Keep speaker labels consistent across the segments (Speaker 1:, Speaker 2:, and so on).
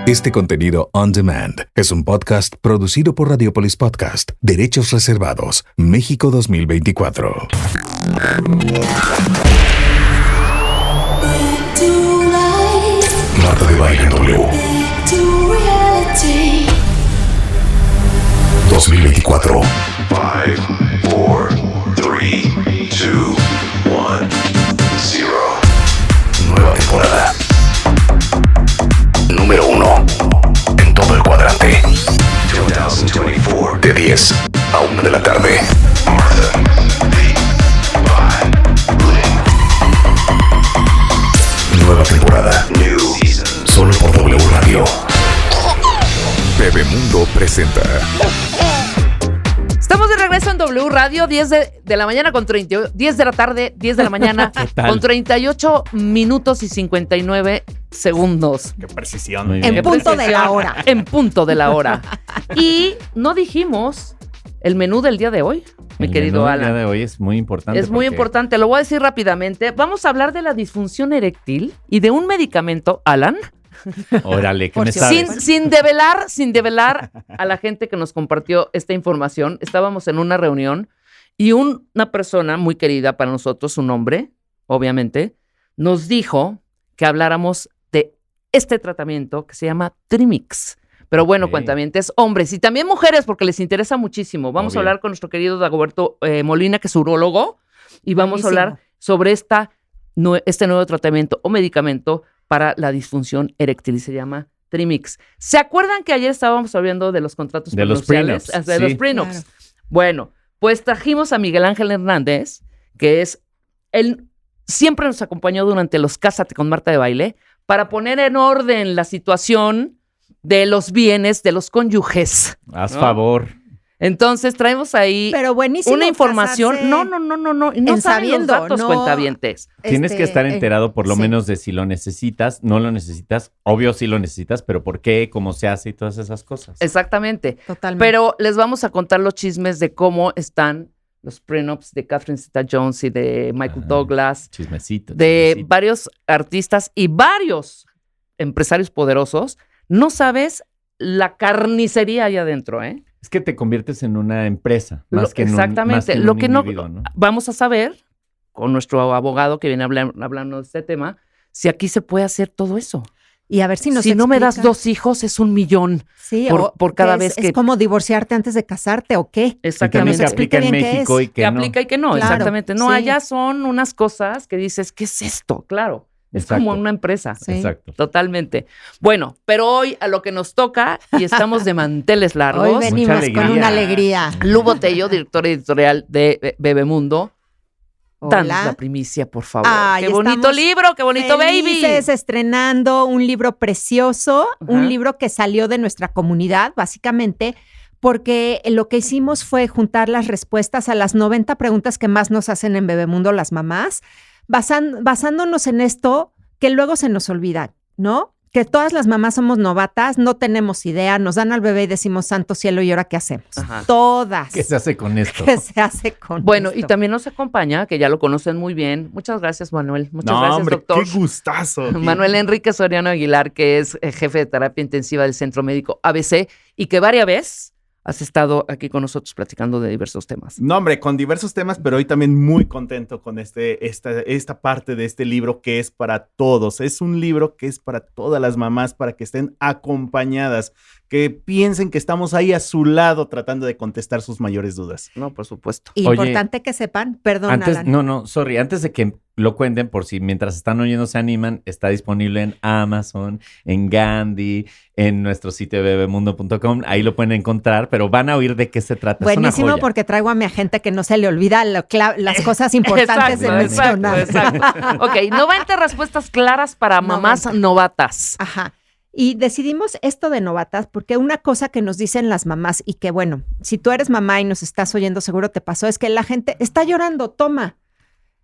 Speaker 1: Este contenido on demand es un podcast producido por Radiopolis Podcast, Derechos Reservados, México 2024. Marta de Baile en W 2024. 5, 4, 3, 2, 1, 0. Nueva temporada. Número 1 en todo el cuadrante. 2024. De 10 a 1 de la tarde. Martha, nueva temporada. New season. Solo por W Radio. Bebemundo presenta.
Speaker 2: Estamos de regreso en W Radio, 10 de la mañana con 30, 10 de la tarde, 10 de la mañana con 38 minutos y 59 segundos.
Speaker 3: Qué precisión.
Speaker 4: En punto de la hora.
Speaker 2: En punto de la hora. Y no dijimos el menú del día de hoy, mi querido Alan.
Speaker 3: El día de hoy es muy importante.
Speaker 2: Es muy importante, lo voy a decir rápidamente. Vamos a hablar de la disfunción eréctil y de un medicamento, Alan.
Speaker 3: Órale, ¿qué me sabes?
Speaker 2: Sin develar a la gente que nos compartió esta información. Estábamos en una reunión y una persona muy querida para nosotros, un hombre, obviamente, nos dijo que habláramos de este tratamiento que se llama Trimix. Pero bueno, cuentavientes, hombres y también mujeres, porque les interesa muchísimo. Vamos a hablar con nuestro querido Dagoberto Molina, que es urólogo, y vamos a hablar sobre este nuevo tratamiento o medicamento para la disfunción eréctil y se llama Trimix. ¿Se acuerdan que ayer estábamos hablando de los contratos prenupciales? De los prenups. Claro. Bueno, pues trajimos a Miguel Ángel Hernández, que es él siempre nos acompañó durante los Cásate con Marta de Baile para poner en orden la situación de los bienes de los cónyuges.
Speaker 3: Haz favor.
Speaker 2: Entonces traemos ahí una información. No saben
Speaker 4: sabiendo,
Speaker 2: los datos, cuentavientes.
Speaker 3: Tienes que estar enterado por lo menos de si lo necesitas, no lo necesitas. Obvio sí lo necesitas, pero ¿por qué? ¿Cómo se hace? Y todas esas cosas.
Speaker 2: Exactamente.
Speaker 4: Totalmente.
Speaker 2: Pero les vamos a contar los chismes de cómo están los prenups de Catherine Zeta-Jones y de Michael Douglas.
Speaker 3: Chismecito.
Speaker 2: De varios artistas y varios empresarios poderosos. No sabes la carnicería ahí adentro, ¿eh?
Speaker 3: Es que te conviertes en una empresa, más que en
Speaker 2: exactamente.
Speaker 3: un individuo, ¿no?
Speaker 2: Vamos a saber, con nuestro abogado que viene hablando de este tema, si aquí se puede hacer todo eso.
Speaker 4: Y a ver si
Speaker 2: Si no me das 2 hijos, es 1 millón por cada vez que...
Speaker 4: ¿Es como divorciarte antes de casarte o qué?
Speaker 2: Exactamente.
Speaker 3: Que aplica en México y que no.
Speaker 2: Aplica y que no,
Speaker 4: claro,
Speaker 2: exactamente. No,
Speaker 4: sí.
Speaker 2: allá son unas cosas que dices, ¿qué es esto? Claro. Es como una empresa.
Speaker 4: Sí.
Speaker 3: Exacto.
Speaker 2: Totalmente. Bueno, pero hoy a lo que nos toca, y estamos de manteles largos.
Speaker 4: Hoy venimos con una alegría.
Speaker 2: Lu Botello, directora editorial de Bebemundo.
Speaker 4: Hola.
Speaker 2: Danos la primicia, por favor.
Speaker 4: Ay,
Speaker 2: ¡Qué bonito libro! ¡Qué bonito baby!
Speaker 4: Estrenando un libro precioso, un libro que salió de nuestra comunidad, básicamente, porque lo que hicimos fue juntar las respuestas a las 90 preguntas que más nos hacen en Bebemundo las mamás, basándonos en esto que luego se nos olvida, ¿no? Que todas las mamás somos novatas, no tenemos idea, nos dan al bebé y decimos, santo cielo, ¿y ahora qué hacemos?
Speaker 2: Ajá.
Speaker 4: Todas.
Speaker 3: ¿Qué se hace con esto?
Speaker 4: ¿Qué se hace con
Speaker 2: Bueno,
Speaker 4: esto?
Speaker 2: y también nos acompaña, que ya lo conocen muy bien. Muchas gracias, Manuel. Muchas gracias,
Speaker 3: hombre,
Speaker 2: doctor.
Speaker 3: qué gustazo.
Speaker 2: Manuel Enrique Soriano Aguilar, que es jefe de terapia intensiva del Centro Médico ABC y que varias veces has estado aquí con nosotros platicando de diversos temas.
Speaker 5: No, hombre, con diversos temas, pero hoy también muy contento con esta parte de este libro que es para todos. Es un libro que es para todas las mamás, para que estén acompañadas, que piensen que estamos ahí a su lado tratando de contestar sus mayores dudas.
Speaker 2: No, por supuesto.
Speaker 4: Importante que sepan, perdón, Alan.
Speaker 3: Antes de que lo cuenten, por si mientras están oyendo se animan, está disponible en Amazon, en Gandhi, en nuestro sitio bebemundo.com, ahí lo pueden encontrar, pero van a oír de qué se trata.
Speaker 4: Buenísimo,
Speaker 3: es una joya.
Speaker 4: Porque traigo a mi agente que no se le olvida las cosas importantes de mencionar.
Speaker 2: Exacto. Ok, 90 respuestas claras para mamás novatas.
Speaker 4: Ajá. Y decidimos esto de novatas porque una cosa que nos dicen las mamás y que bueno, si tú eres mamá y nos estás oyendo seguro te pasó, es que la gente está llorando, toma,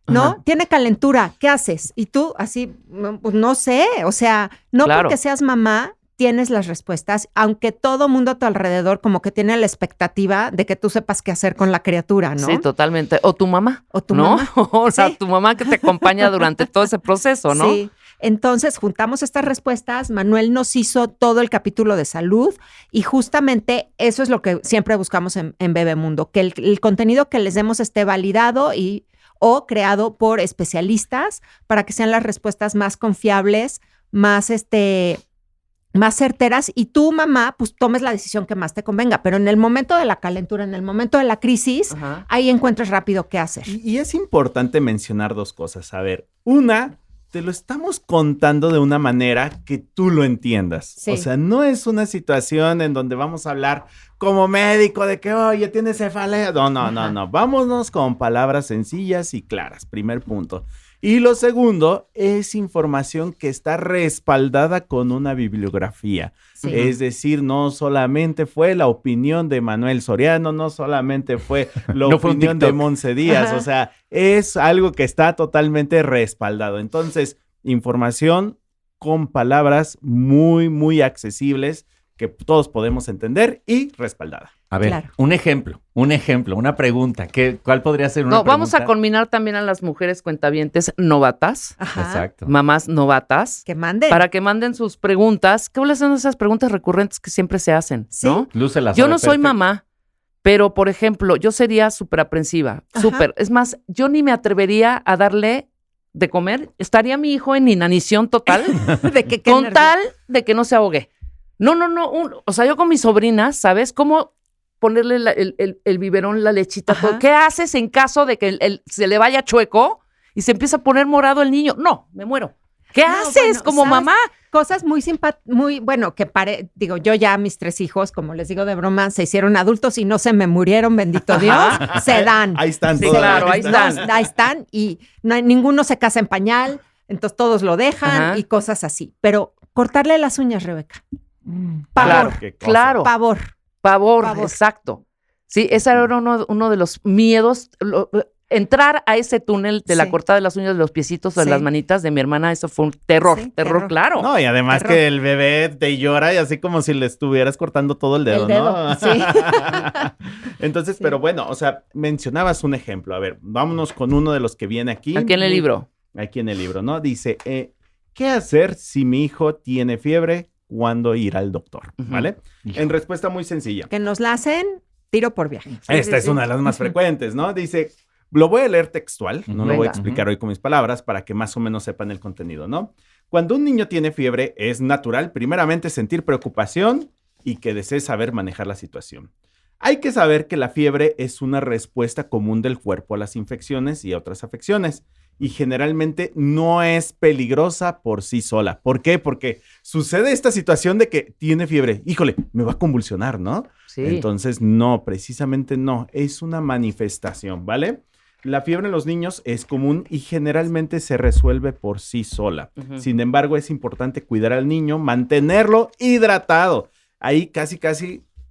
Speaker 4: ¿no?
Speaker 2: Ajá.
Speaker 4: Tiene calentura, ¿qué haces? Y tú así, pues no sé, o sea, no
Speaker 2: Claro.
Speaker 4: porque seas mamá tienes las respuestas, aunque todo mundo a tu alrededor como que tiene la expectativa de que tú sepas qué hacer con la criatura, ¿no?
Speaker 2: Sí, totalmente. O tu mamá.
Speaker 4: O tu
Speaker 2: ¿no?
Speaker 4: mamá.
Speaker 2: O sea,
Speaker 4: Sí.
Speaker 2: tu mamá que te acompaña durante todo ese proceso, ¿no?
Speaker 4: Sí. Entonces, juntamos estas respuestas, Manuel nos hizo todo el capítulo de salud y justamente eso es lo que siempre buscamos en Bebemundo, que el contenido que les demos esté validado o creado por especialistas para que sean las respuestas más confiables, más certeras y tú, mamá, pues tomes la decisión que más te convenga. Pero en el momento de la calentura, en el momento de la crisis, ahí encuentras rápido qué hacer.
Speaker 5: Y es importante mencionar 2 cosas. A ver, una, te lo estamos contando de una manera que tú lo entiendas. Sí. O sea, no es una situación en donde vamos a hablar como médico de que, oye, tienes cefalea. No. Vámonos con palabras sencillas y claras. Primer punto. Y lo segundo es información que está respaldada con una bibliografía. Sí. Es decir, no solamente fue la opinión de Manuel Soriano, no solamente fue la opinión de Monse Díaz, o sea, es algo que está totalmente respaldado. Entonces, información con palabras muy, muy accesibles que todos podemos entender y respaldada.
Speaker 3: A ver, un ejemplo, una pregunta. ¿Cuál podría ser una pregunta?
Speaker 2: Vamos a combinar también a las mujeres cuentavientes novatas.
Speaker 3: Exacto.
Speaker 2: Mamás novatas.
Speaker 4: Que manden.
Speaker 2: Para que manden sus preguntas. ¿Cuáles son esas preguntas recurrentes que siempre se hacen?
Speaker 4: Sí.
Speaker 2: ¿No?
Speaker 3: Yo
Speaker 2: no soy mamá, pero, por ejemplo, yo sería súper aprensiva. Súper. Es más, yo ni me atrevería a darle de comer. Estaría mi hijo en inanición total. Con tal de que no se ahogue. No. O sea, yo con mis sobrinas, ¿sabes? ¿Cómo ponerle el biberón, la lechita? ¿Qué haces en caso de que se le vaya chueco y se empieza a poner morado el niño? No, me muero. ¿Qué haces como mamá?
Speaker 4: Cosas muy bueno, digo, yo ya mis 3 hijos, como les digo de broma, se hicieron adultos y no se me murieron, bendito Dios, se dan.
Speaker 5: Ahí están.
Speaker 2: Sí, claro, ahí están.
Speaker 4: Ahí están y ninguno se casa en pañal, entonces todos lo dejan y cosas así. Pero cortarle las uñas, Rebeca. Pavor.
Speaker 2: Claro. Pavor, exacto. Sí, ese era uno de los miedos. Entrar a ese túnel de la cortada de las uñas de los piecitos o de las manitas de mi hermana, eso fue un terror, terror, claro.
Speaker 5: No, y además que el bebé te llora y así como si le estuvieras cortando todo el dedo, ¿no?
Speaker 4: Sí.
Speaker 5: Entonces, pero bueno, o sea, mencionabas un ejemplo. A ver, vámonos con uno de los que viene aquí.
Speaker 2: Aquí en el libro.
Speaker 5: Aquí en el libro, ¿no? Dice, ¿qué hacer si mi hijo tiene fiebre? ¿Cuándo ir al doctor? ¿Vale? En respuesta muy sencilla.
Speaker 4: Que nos la hacen tiro por viaje.
Speaker 5: Esta es una de las más frecuentes, ¿no? Dice, lo voy a leer textual, no lo voy a explicar hoy con mis palabras para que más o menos sepan el contenido, ¿no? Cuando un niño tiene fiebre, es natural primeramente sentir preocupación y que desee saber manejar la situación. Hay que saber que la fiebre es una respuesta común del cuerpo a las infecciones y a otras afecciones y generalmente no es peligrosa por sí sola. ¿Por qué? Porque sucede esta situación de que tiene fiebre. Híjole, me va a convulsionar, ¿no?
Speaker 2: Sí.
Speaker 5: Entonces, no, precisamente no. Es una manifestación, ¿vale? La fiebre en los niños es común y generalmente se resuelve por sí sola. Sin embargo, es importante cuidar al niño, mantenerlo hidratado. Ahí casi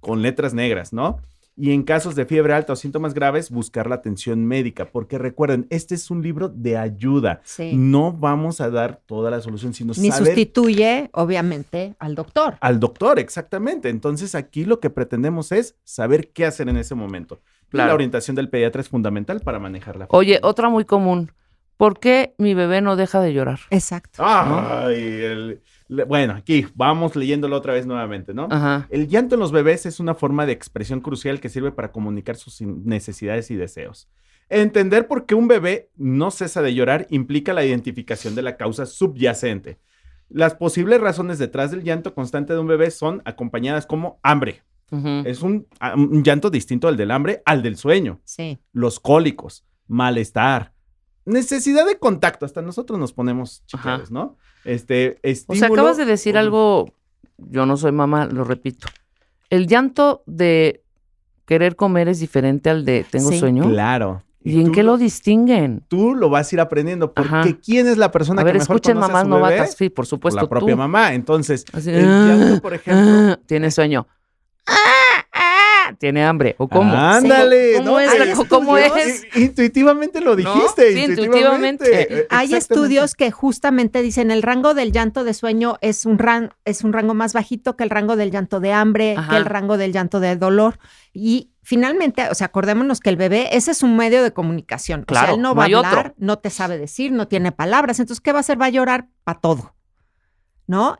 Speaker 5: con letras negras, ¿no? Y en casos de fiebre alta o síntomas graves, buscar la atención médica, porque recuerden, este es un libro de ayuda.
Speaker 4: Sí.
Speaker 5: No vamos a dar toda la solución, sino
Speaker 4: Ni
Speaker 5: saber...
Speaker 4: sustituye, obviamente, al doctor.
Speaker 5: Al doctor, exactamente. Entonces, aquí lo que pretendemos es saber qué hacer en ese momento. Claro. Y la orientación del pediatra es fundamental para manejar la fiebre.
Speaker 2: Oye, otra muy común. ¿Por qué mi bebé no deja de llorar?
Speaker 4: Exacto.
Speaker 5: Ay, bueno, aquí vamos leyéndolo otra vez nuevamente, ¿no?
Speaker 2: Ajá.
Speaker 5: El llanto en los bebés es una forma de expresión crucial que sirve para comunicar sus necesidades y deseos. Entender por qué un bebé no cesa de llorar implica la identificación de la causa subyacente. Las posibles razones detrás del llanto constante de un bebé son acompañadas como hambre. Es un llanto distinto al del hambre al del sueño.
Speaker 4: Sí.
Speaker 5: Los cólicos, malestar, necesidad de contacto. Hasta nosotros nos ponemos chiqueros, ¿no? Estímulo.
Speaker 2: O sea, acabas de decir algo, yo no soy mamá, lo repito. El llanto de querer comer es diferente al de tengo sueño.
Speaker 5: Claro.
Speaker 2: ¿Y en qué lo distinguen?
Speaker 5: Tú lo vas a ir aprendiendo porque ¿quién es la persona que mejor
Speaker 2: escuchen
Speaker 5: conoce
Speaker 2: mamás
Speaker 5: a su bebé?
Speaker 2: novatas, sí, por supuesto,
Speaker 5: La propia
Speaker 2: tú.
Speaker 5: mamá. Entonces,
Speaker 2: Así,
Speaker 5: el llanto, por ejemplo...
Speaker 2: tiene sueño. tiene hambre. ¿O cómo?
Speaker 5: Ándale.
Speaker 2: ¿Cómo es? ¿Cómo es?
Speaker 5: Intuitivamente lo dijiste.
Speaker 2: Sí, intuitivamente.
Speaker 4: Hay estudios que justamente dicen el rango del llanto de sueño es un rango más bajito que el rango del llanto de hambre,
Speaker 2: Ajá.
Speaker 4: que el rango del llanto de dolor. Y finalmente, o sea, acordémonos que el bebé, ese es un medio de comunicación.
Speaker 2: Claro,
Speaker 4: o sea, él no
Speaker 2: no
Speaker 4: va a
Speaker 2: hay
Speaker 4: hablar,
Speaker 2: otro.
Speaker 4: no te sabe decir, no tiene palabras. Entonces, ¿qué va a hacer? Va a llorar para todo, ¿no?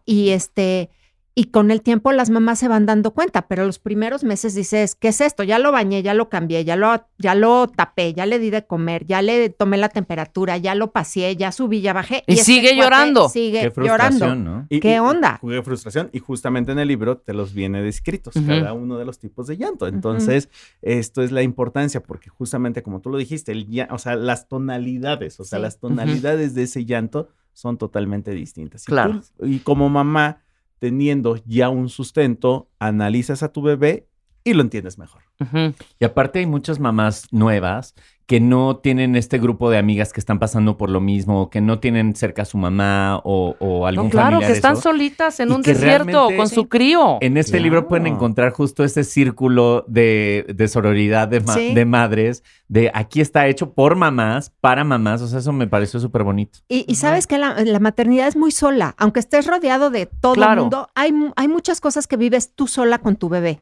Speaker 4: Y con el tiempo las mamás se van dando cuenta, pero los primeros meses dices, ¿qué es esto? Ya lo bañé, ya lo cambié, ya lo tapé, ya le di de comer, ya le tomé la temperatura, ya lo paseé, ya subí, ya bajé.
Speaker 2: Y
Speaker 4: este
Speaker 2: sigue
Speaker 4: cuate
Speaker 2: llorando.
Speaker 4: Sigue
Speaker 3: Qué frustración,
Speaker 4: llorando.
Speaker 3: ¿no?
Speaker 4: ¿Qué onda?
Speaker 5: Qué frustración. Y justamente en el libro te los viene descritos,
Speaker 2: Ujú.
Speaker 5: cada uno de los tipos de llanto. Entonces, esto es la importancia, porque justamente como tú lo dijiste, o sea, las tonalidades,
Speaker 4: Sí.
Speaker 5: las tonalidades de ese llanto son totalmente distintas.
Speaker 2: Claro.
Speaker 5: Y como mamá, teniendo ya un sustento, analizas a tu bebé y lo entiendes mejor.
Speaker 2: Ujú.
Speaker 3: Y aparte hay muchas mamás nuevas que no tienen este grupo de amigas que están pasando por lo mismo, que no tienen cerca a su mamá o algún
Speaker 2: No, claro,
Speaker 3: familiar.
Speaker 2: que están
Speaker 3: eso.
Speaker 2: solitas en
Speaker 3: Y
Speaker 2: un
Speaker 3: que
Speaker 2: desierto
Speaker 3: realmente-
Speaker 2: con su crío.
Speaker 3: En este
Speaker 5: Claro.
Speaker 3: libro pueden encontrar justo ese círculo de sororidad
Speaker 4: Sí.
Speaker 3: de madres, de aquí está hecho por mamás, para mamás. O sea, eso me pareció súper bonito.
Speaker 4: Y sabes que la maternidad es muy sola. Aunque estés rodeado de todo
Speaker 2: Claro.
Speaker 4: el mundo, hay muchas cosas que vives tú sola con tu bebé.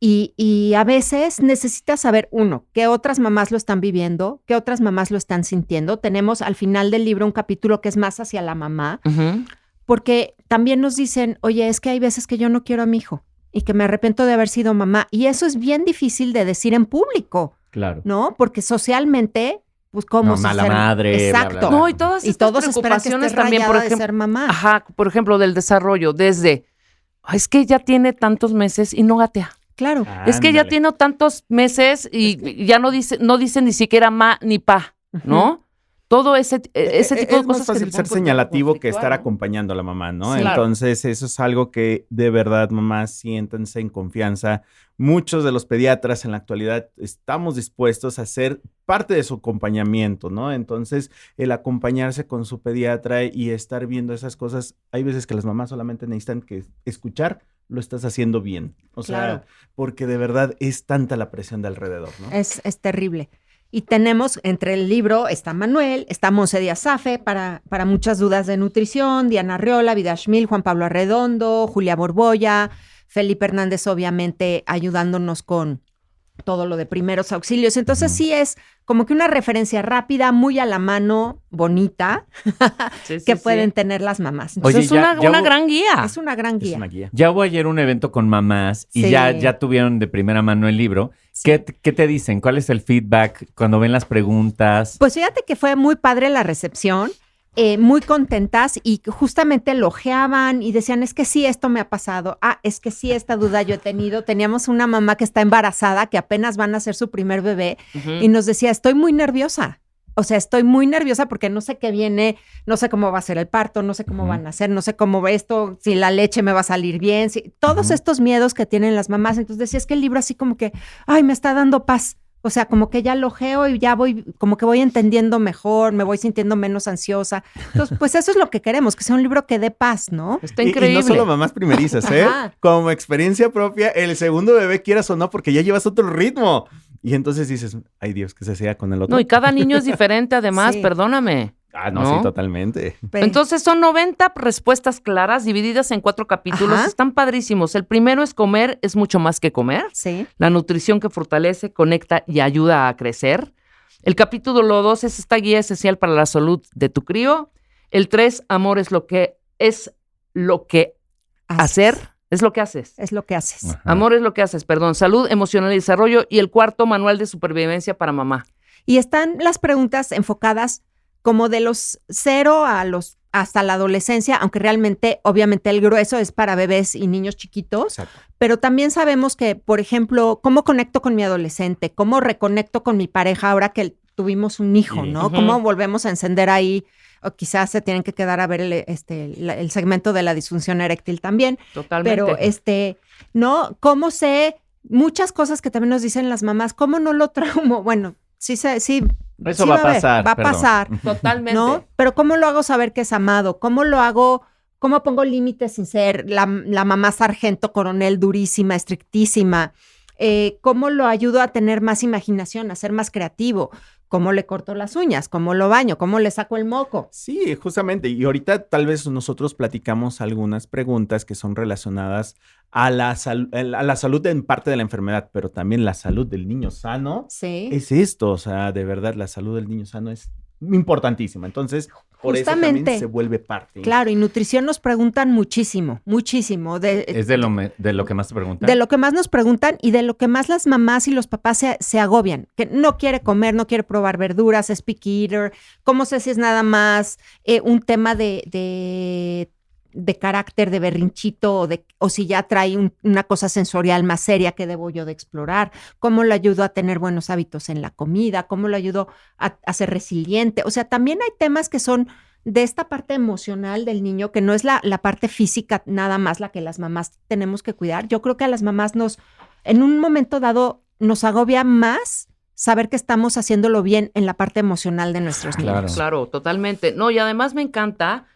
Speaker 4: Y a veces necesitas saber, uno, que otras mamás lo están viviendo, que otras mamás lo están sintiendo. Tenemos al final del libro un capítulo que es más hacia la mamá,
Speaker 2: Ujú.
Speaker 4: porque también nos dicen, oye, es que hay veces que yo no quiero a mi hijo y que me arrepiento de haber sido mamá. Y eso es bien difícil de decir en público,
Speaker 3: Claro.
Speaker 4: ¿no? Porque socialmente, pues, ¿cómo?
Speaker 3: No,
Speaker 4: si
Speaker 3: mala
Speaker 4: ser-
Speaker 3: madre, bla, bla,
Speaker 4: Exacto.
Speaker 3: bla.
Speaker 2: No, y todas
Speaker 4: Y
Speaker 2: estas
Speaker 4: todos esperan que
Speaker 2: preocupaciones
Speaker 4: estés
Speaker 2: también, por
Speaker 4: rayada de
Speaker 2: ejemplo,
Speaker 4: ser mamá.
Speaker 2: ajá, por ejemplo, del desarrollo, desde, "Ay, es que ya tiene tantos meses y no gatea.
Speaker 4: Claro.
Speaker 2: Es que ya
Speaker 5: Ándale.
Speaker 2: tiene tantos meses y ya no dice ni siquiera ma ni pa, ¿no? Todo ese tipo de
Speaker 5: Es
Speaker 2: cosas.
Speaker 5: más
Speaker 2: que
Speaker 5: fácil
Speaker 2: se
Speaker 5: ser
Speaker 2: pueden
Speaker 5: señalativo que
Speaker 2: conflictuar,
Speaker 5: estar
Speaker 2: ¿no?
Speaker 5: acompañando a la mamá, ¿no?
Speaker 2: Sí. Claro.
Speaker 5: Entonces, eso es algo que de verdad, mamás, siéntanse en confianza. Muchos de los pediatras en la actualidad estamos dispuestos a ser parte de su acompañamiento, ¿no? Entonces, el acompañarse con su pediatra y estar viendo esas cosas, hay veces que las mamás solamente necesitan que escuchar, lo estás haciendo bien. O sea,
Speaker 4: Claro.
Speaker 5: porque de verdad es tanta la presión de alrededor, ¿no?
Speaker 4: Es terrible. Y tenemos, entre el libro está Manuel, está Monse Díaz Safe para muchas dudas de nutrición, Diana Arriola, Vida Schmil, Juan Pablo Arredondo, Julia Borbolla, Felipe Hernández obviamente ayudándonos con todo lo de primeros auxilios. Entonces sí es como que una referencia rápida, muy a la mano, bonita,
Speaker 2: Sí, sí,
Speaker 4: que
Speaker 2: sí.
Speaker 4: pueden tener las mamás.
Speaker 2: Pues
Speaker 3: Oye,
Speaker 2: es
Speaker 3: ya
Speaker 2: una
Speaker 3: hubo-
Speaker 2: gran guía.
Speaker 4: Es una gran
Speaker 5: Es
Speaker 4: guía.
Speaker 5: una guía.
Speaker 3: Ya hubo ayer un evento con mamás y
Speaker 4: Sí.
Speaker 3: ya tuvieron de primera mano el libro.
Speaker 4: Sí.
Speaker 3: ¿Qué te dicen? ¿Cuál es el feedback cuando ven las preguntas?
Speaker 4: Pues fíjate que fue muy padre la recepción, muy contentas y justamente elogiaban y decían, es que sí, esto me ha pasado. Ah, es que sí, esta duda yo he tenido. Teníamos una mamá que está embarazada, que apenas van a hacer su primer bebé
Speaker 2: Ujú.
Speaker 4: y nos decía, estoy muy nerviosa. O sea, estoy muy nerviosa porque no sé qué viene, no sé cómo va a ser el parto, no sé cómo
Speaker 3: Ujú.
Speaker 4: van a ser, no sé cómo va esto, si la leche me va a salir bien, todos estos miedos que tienen las mamás. Entonces decía, es que el libro así como que, ay, me está dando paz. O sea, como que ya lo ojeo y ya voy, como que voy entendiendo mejor, me voy sintiendo menos ansiosa. Entonces, pues eso es lo que queremos, que sea un libro que dé paz, ¿no?
Speaker 2: Está
Speaker 5: Y
Speaker 2: increíble.
Speaker 5: no solo mamás primerizas, ¿eh?
Speaker 4: Ajá.
Speaker 5: Como experiencia propia, el segundo bebé quieras o no, porque ya llevas otro ritmo. Y entonces dices, ay Dios, que se sea con el otro.
Speaker 2: No, y cada niño es diferente además,
Speaker 4: Sí.
Speaker 2: perdóname.
Speaker 5: Ah, no,
Speaker 2: ¿no?
Speaker 5: sí, totalmente.
Speaker 2: Entonces son 90 respuestas claras divididas en 4 capítulos.
Speaker 4: Ajá.
Speaker 2: Están padrísimos. El primero es comer es mucho más que comer.
Speaker 4: Sí.
Speaker 2: La nutrición que fortalece, conecta y ayuda a crecer. El capítulo 2 es esta guía esencial para la salud de tu crío. El 3, amor es lo que hacer. Es lo que haces.
Speaker 4: Es lo que haces.
Speaker 3: Ajá.
Speaker 2: Amor es lo que haces, perdón. Salud, emocional y desarrollo. Y el 4, manual de supervivencia para mamá.
Speaker 4: Y están las preguntas enfocadas como de los 0 hasta la adolescencia, aunque realmente, obviamente, el grueso es para bebés y niños chiquitos.
Speaker 5: Exacto.
Speaker 4: Pero también sabemos que, por ejemplo, cómo conecto con mi adolescente, cómo reconecto con mi pareja ahora que tuvimos un hijo,
Speaker 5: Sí.
Speaker 4: ¿no?
Speaker 2: Ujú.
Speaker 4: Cómo volvemos a encender ahí, o quizás se tienen que quedar a ver el segmento de la disfunción eréctil también.
Speaker 2: Totalmente.
Speaker 4: Pero, ¿no? ¿Cómo sé muchas cosas que también nos dicen las mamás? ¿Cómo no lo traumo? Bueno, sí.
Speaker 3: Eso
Speaker 4: sí
Speaker 3: va a
Speaker 4: haber,
Speaker 3: pasar.
Speaker 4: Va a
Speaker 3: perdón.
Speaker 4: pasar.
Speaker 2: Totalmente.
Speaker 4: ¿No? Pero ¿cómo lo hago saber que es amado? ¿Cómo lo hago? ¿Cómo pongo límites sin ser la mamá sargento coronel durísima, estrictísima? ¿Cómo lo ayudo a tener más imaginación, a ser más creativo? ¿Cómo le corto las uñas? ¿Cómo lo baño? ¿Cómo le saco el moco?
Speaker 5: Sí, justamente. Y ahorita tal vez nosotros platicamos algunas preguntas que son relacionadas a la salud en parte de la enfermedad, pero también la salud del niño sano.
Speaker 4: Sí.
Speaker 5: Es esto, o sea, de verdad, la salud del niño sano es importantísima. Entonces, por eso
Speaker 4: Justamente.
Speaker 5: también se vuelve parte.
Speaker 4: Claro, y nutrición nos preguntan muchísimo, muchísimo.
Speaker 3: ¿Es de lo que más te preguntan?
Speaker 4: De lo que más nos preguntan y de lo que más las mamás y los papás se agobian, que no quiere comer, no quiere probar verduras, es picky eater. ¿Cómo sé si es nada más un tema de carácter, de berrinchito, o si ya trae una cosa sensorial más seria que debo yo de explorar? ¿Cómo lo ayudo a tener buenos hábitos en la comida? ¿Cómo lo ayudo a ser resiliente? O sea, también hay temas que son de esta parte emocional del niño, que no es la parte física nada más la que las mamás tenemos que cuidar. Yo creo que a las mamás en un momento dado, nos agobia más saber que estamos haciéndolo bien en la parte emocional de nuestros niños.
Speaker 2: Claro, totalmente. No, y además me encanta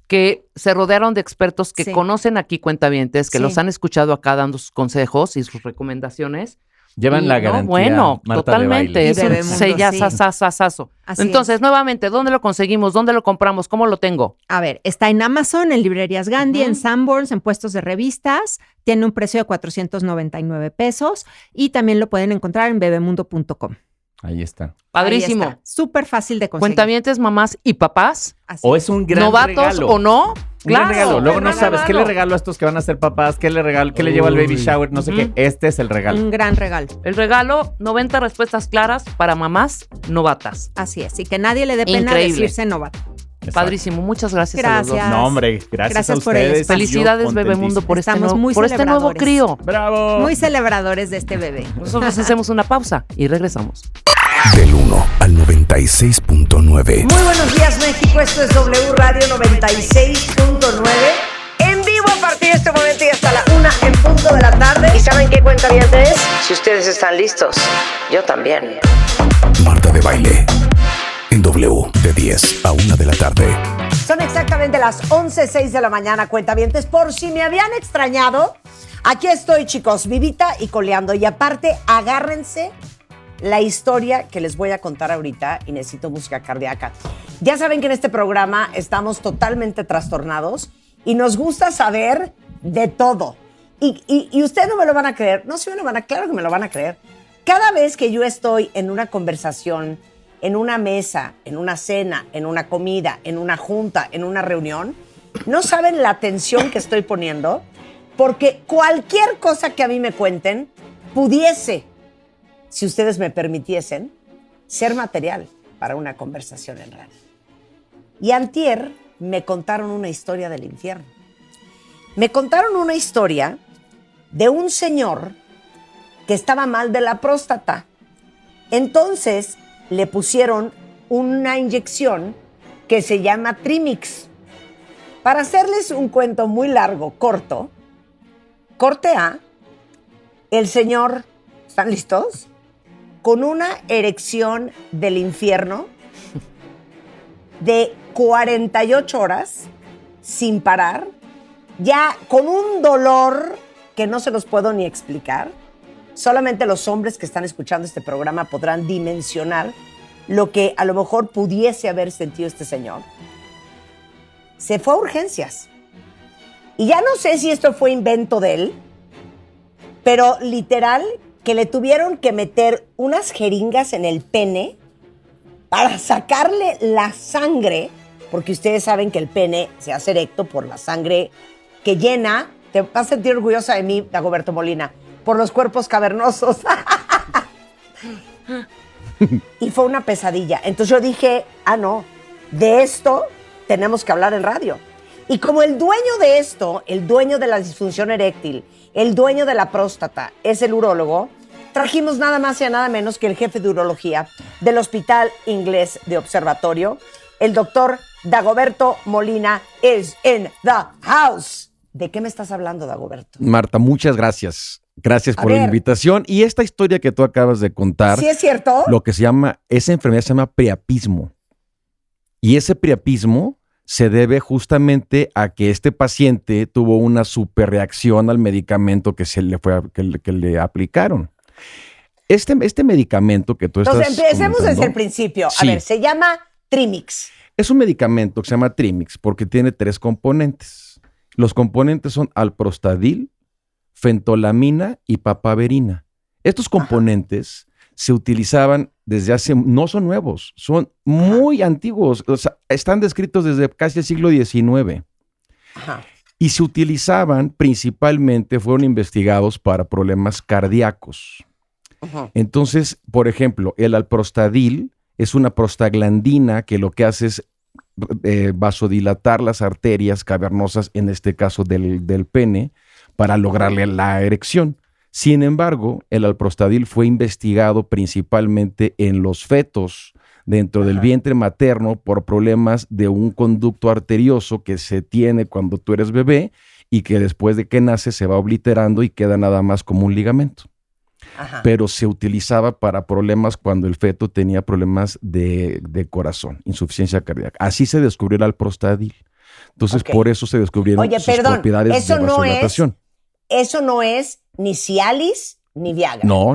Speaker 2: que se rodearon de expertos que conocen aquí cuentavientes, que los han escuchado acá dando sus consejos y sus recomendaciones.
Speaker 3: Llevan la garantía.
Speaker 2: Bueno,
Speaker 3: Marta
Speaker 2: totalmente.
Speaker 3: de
Speaker 2: Es
Speaker 3: baile.
Speaker 2: un sellazazazazo. Entonces, nuevamente, ¿dónde lo conseguimos? ¿Dónde lo compramos? ¿Cómo lo tengo?
Speaker 4: A ver, está en Amazon, en librerías Gandhi, en Sanborns, en puestos de revistas. Tiene un precio de 499 pesos y también lo pueden encontrar en bebemundo.com.
Speaker 3: Ahí está.
Speaker 2: Padrísimo.
Speaker 4: Súper fácil de conseguir.
Speaker 2: Cuentavientes, mamás y papás.
Speaker 4: Así
Speaker 3: O es un gran
Speaker 2: novatos
Speaker 3: regalo.
Speaker 2: o no.
Speaker 3: Un gran regalo. Luego no sabes qué le
Speaker 2: regalo.
Speaker 3: regalo a estos que van a ser papás, qué le regalo, qué le llevo al baby shower, no sé qué. Este es el regalo.
Speaker 4: Un gran regalo.
Speaker 2: El regalo, 90 respuestas claras para mamás novatas.
Speaker 4: Así es. Y que nadie le dé pena
Speaker 2: Increíble.
Speaker 4: decirse novato.
Speaker 3: Exacto.
Speaker 2: Padrísimo. Muchas gracias a los dos.
Speaker 4: Gracias.
Speaker 5: No, hombre, gracias a
Speaker 4: Gracias por el
Speaker 5: ustedes.
Speaker 4: espacio.
Speaker 2: Felicidades,
Speaker 5: Yo
Speaker 2: Bebemundo, por
Speaker 4: Estamos muy
Speaker 2: por este nuevo
Speaker 4: celebradores.
Speaker 2: crío.
Speaker 3: ¡Bravo!
Speaker 4: Muy celebradores de este bebé.
Speaker 2: Nosotros hacemos una pausa y regresamos.
Speaker 1: Del 1 al 96.9.
Speaker 6: Muy buenos días, México. Esto es W Radio 96.9. En vivo a partir de este momento y hasta la 1 en punto de la tarde. ¿Y saben qué cuentavientes? Si ustedes están listos, yo también.
Speaker 1: Marta de Baile. En W, de 10 a 1 de la tarde.
Speaker 6: Son exactamente las 11:06 de la mañana, cuentavientes. Por si me habían extrañado, aquí estoy, chicos, vivita y coleando. Y aparte, agárrense la historia que les voy a contar ahorita y necesito música cardíaca. Ya saben que en este programa estamos totalmente trastornados y nos gusta saber de todo. Y ustedes no me lo van a creer. No, sí me lo van a, claro que me lo van a creer. Cada vez que yo estoy en una conversación, en una mesa, en una cena, en una comida, en una junta, en una reunión, no saben la atención que estoy poniendo, porque cualquier cosa que a mí me cuenten pudiese, si ustedes me permitiesen, ser material para una conversación en radio. Y antier me contaron una historia del infierno. Me contaron una historia de un señor que estaba mal de la próstata. Entonces le pusieron una inyección que se llama Trimix. Para hacerles un cuento muy largo, corto, corte A, el señor, ¿están listos?, con una erección del infierno de 48 horas sin parar, ya con un dolor que no se los puedo ni explicar. Solamente los hombres que están escuchando este programa podrán dimensionar lo que a lo mejor pudiese haber sentido este señor. Se fue a urgencias. Y ya no sé si esto fue invento de él, pero literal que le tuvieron que meter unas jeringas en el pene para sacarle la sangre, porque ustedes saben que el pene se hace erecto por la sangre que llena. Te vas a sentir orgullosa de mí, Dagoberto Molina, por los cuerpos cavernosos. Y fue una pesadilla. Entonces yo dije, no, de esto tenemos que hablar en radio. Y como el dueño de esto, el dueño de la disfunción eréctil, el dueño de la próstata, es el urólogo, trajimos nada más y nada menos que el jefe de urología del Hospital Inglés de Observatorio, el doctor Dagoberto Molina is in the house. ¿De qué me estás hablando, Dagoberto?
Speaker 7: Marta, muchas gracias. Gracias por la invitación. Y esta historia que tú acabas de contar,
Speaker 6: ¿Sí es cierto?
Speaker 7: lo que se llama, esa enfermedad se llama priapismo. Y ese priapismo se debe justamente a que este paciente tuvo una superreacción al medicamento que le aplicaron. Este medicamento que tú estás
Speaker 6: Entonces, empecemos desde
Speaker 7: comentando,
Speaker 6: el principio. A
Speaker 7: sí.
Speaker 6: ver, se llama Trimix.
Speaker 7: Es un medicamento que se llama Trimix porque tiene 3 componentes. Los componentes son alprostadil, fentolamina y papaverina. Estos componentes se utilizaban desde hace, no son nuevos, son muy antiguos, o sea, están descritos desde casi el siglo XIX.
Speaker 6: Ajá.
Speaker 7: Y se utilizaban principalmente, fueron investigados para problemas cardíacos.
Speaker 6: Ajá.
Speaker 7: Entonces, por ejemplo, el alprostadil es una prostaglandina que lo que hace es vasodilatar las arterias cavernosas, en este caso del pene, para lograrle la erección. Sin embargo, el alprostadil fue investigado principalmente en los fetos dentro del vientre materno por problemas de un conducto arterioso que se tiene cuando tú eres bebé y que después de que nace se va obliterando y queda nada más como un ligamento.
Speaker 6: Ajá.
Speaker 7: Pero se utilizaba para problemas cuando el feto tenía problemas de corazón, insuficiencia cardíaca. Así se descubrió el alprostadil. Entonces,
Speaker 6: Ok.
Speaker 7: por eso se descubrieron
Speaker 6: Oye,
Speaker 7: sus
Speaker 6: perdón,
Speaker 7: propiedades
Speaker 6: eso
Speaker 7: de
Speaker 6: no
Speaker 7: vasodilatación.
Speaker 6: Eso no es ni Cialis ni Viagra.
Speaker 7: No.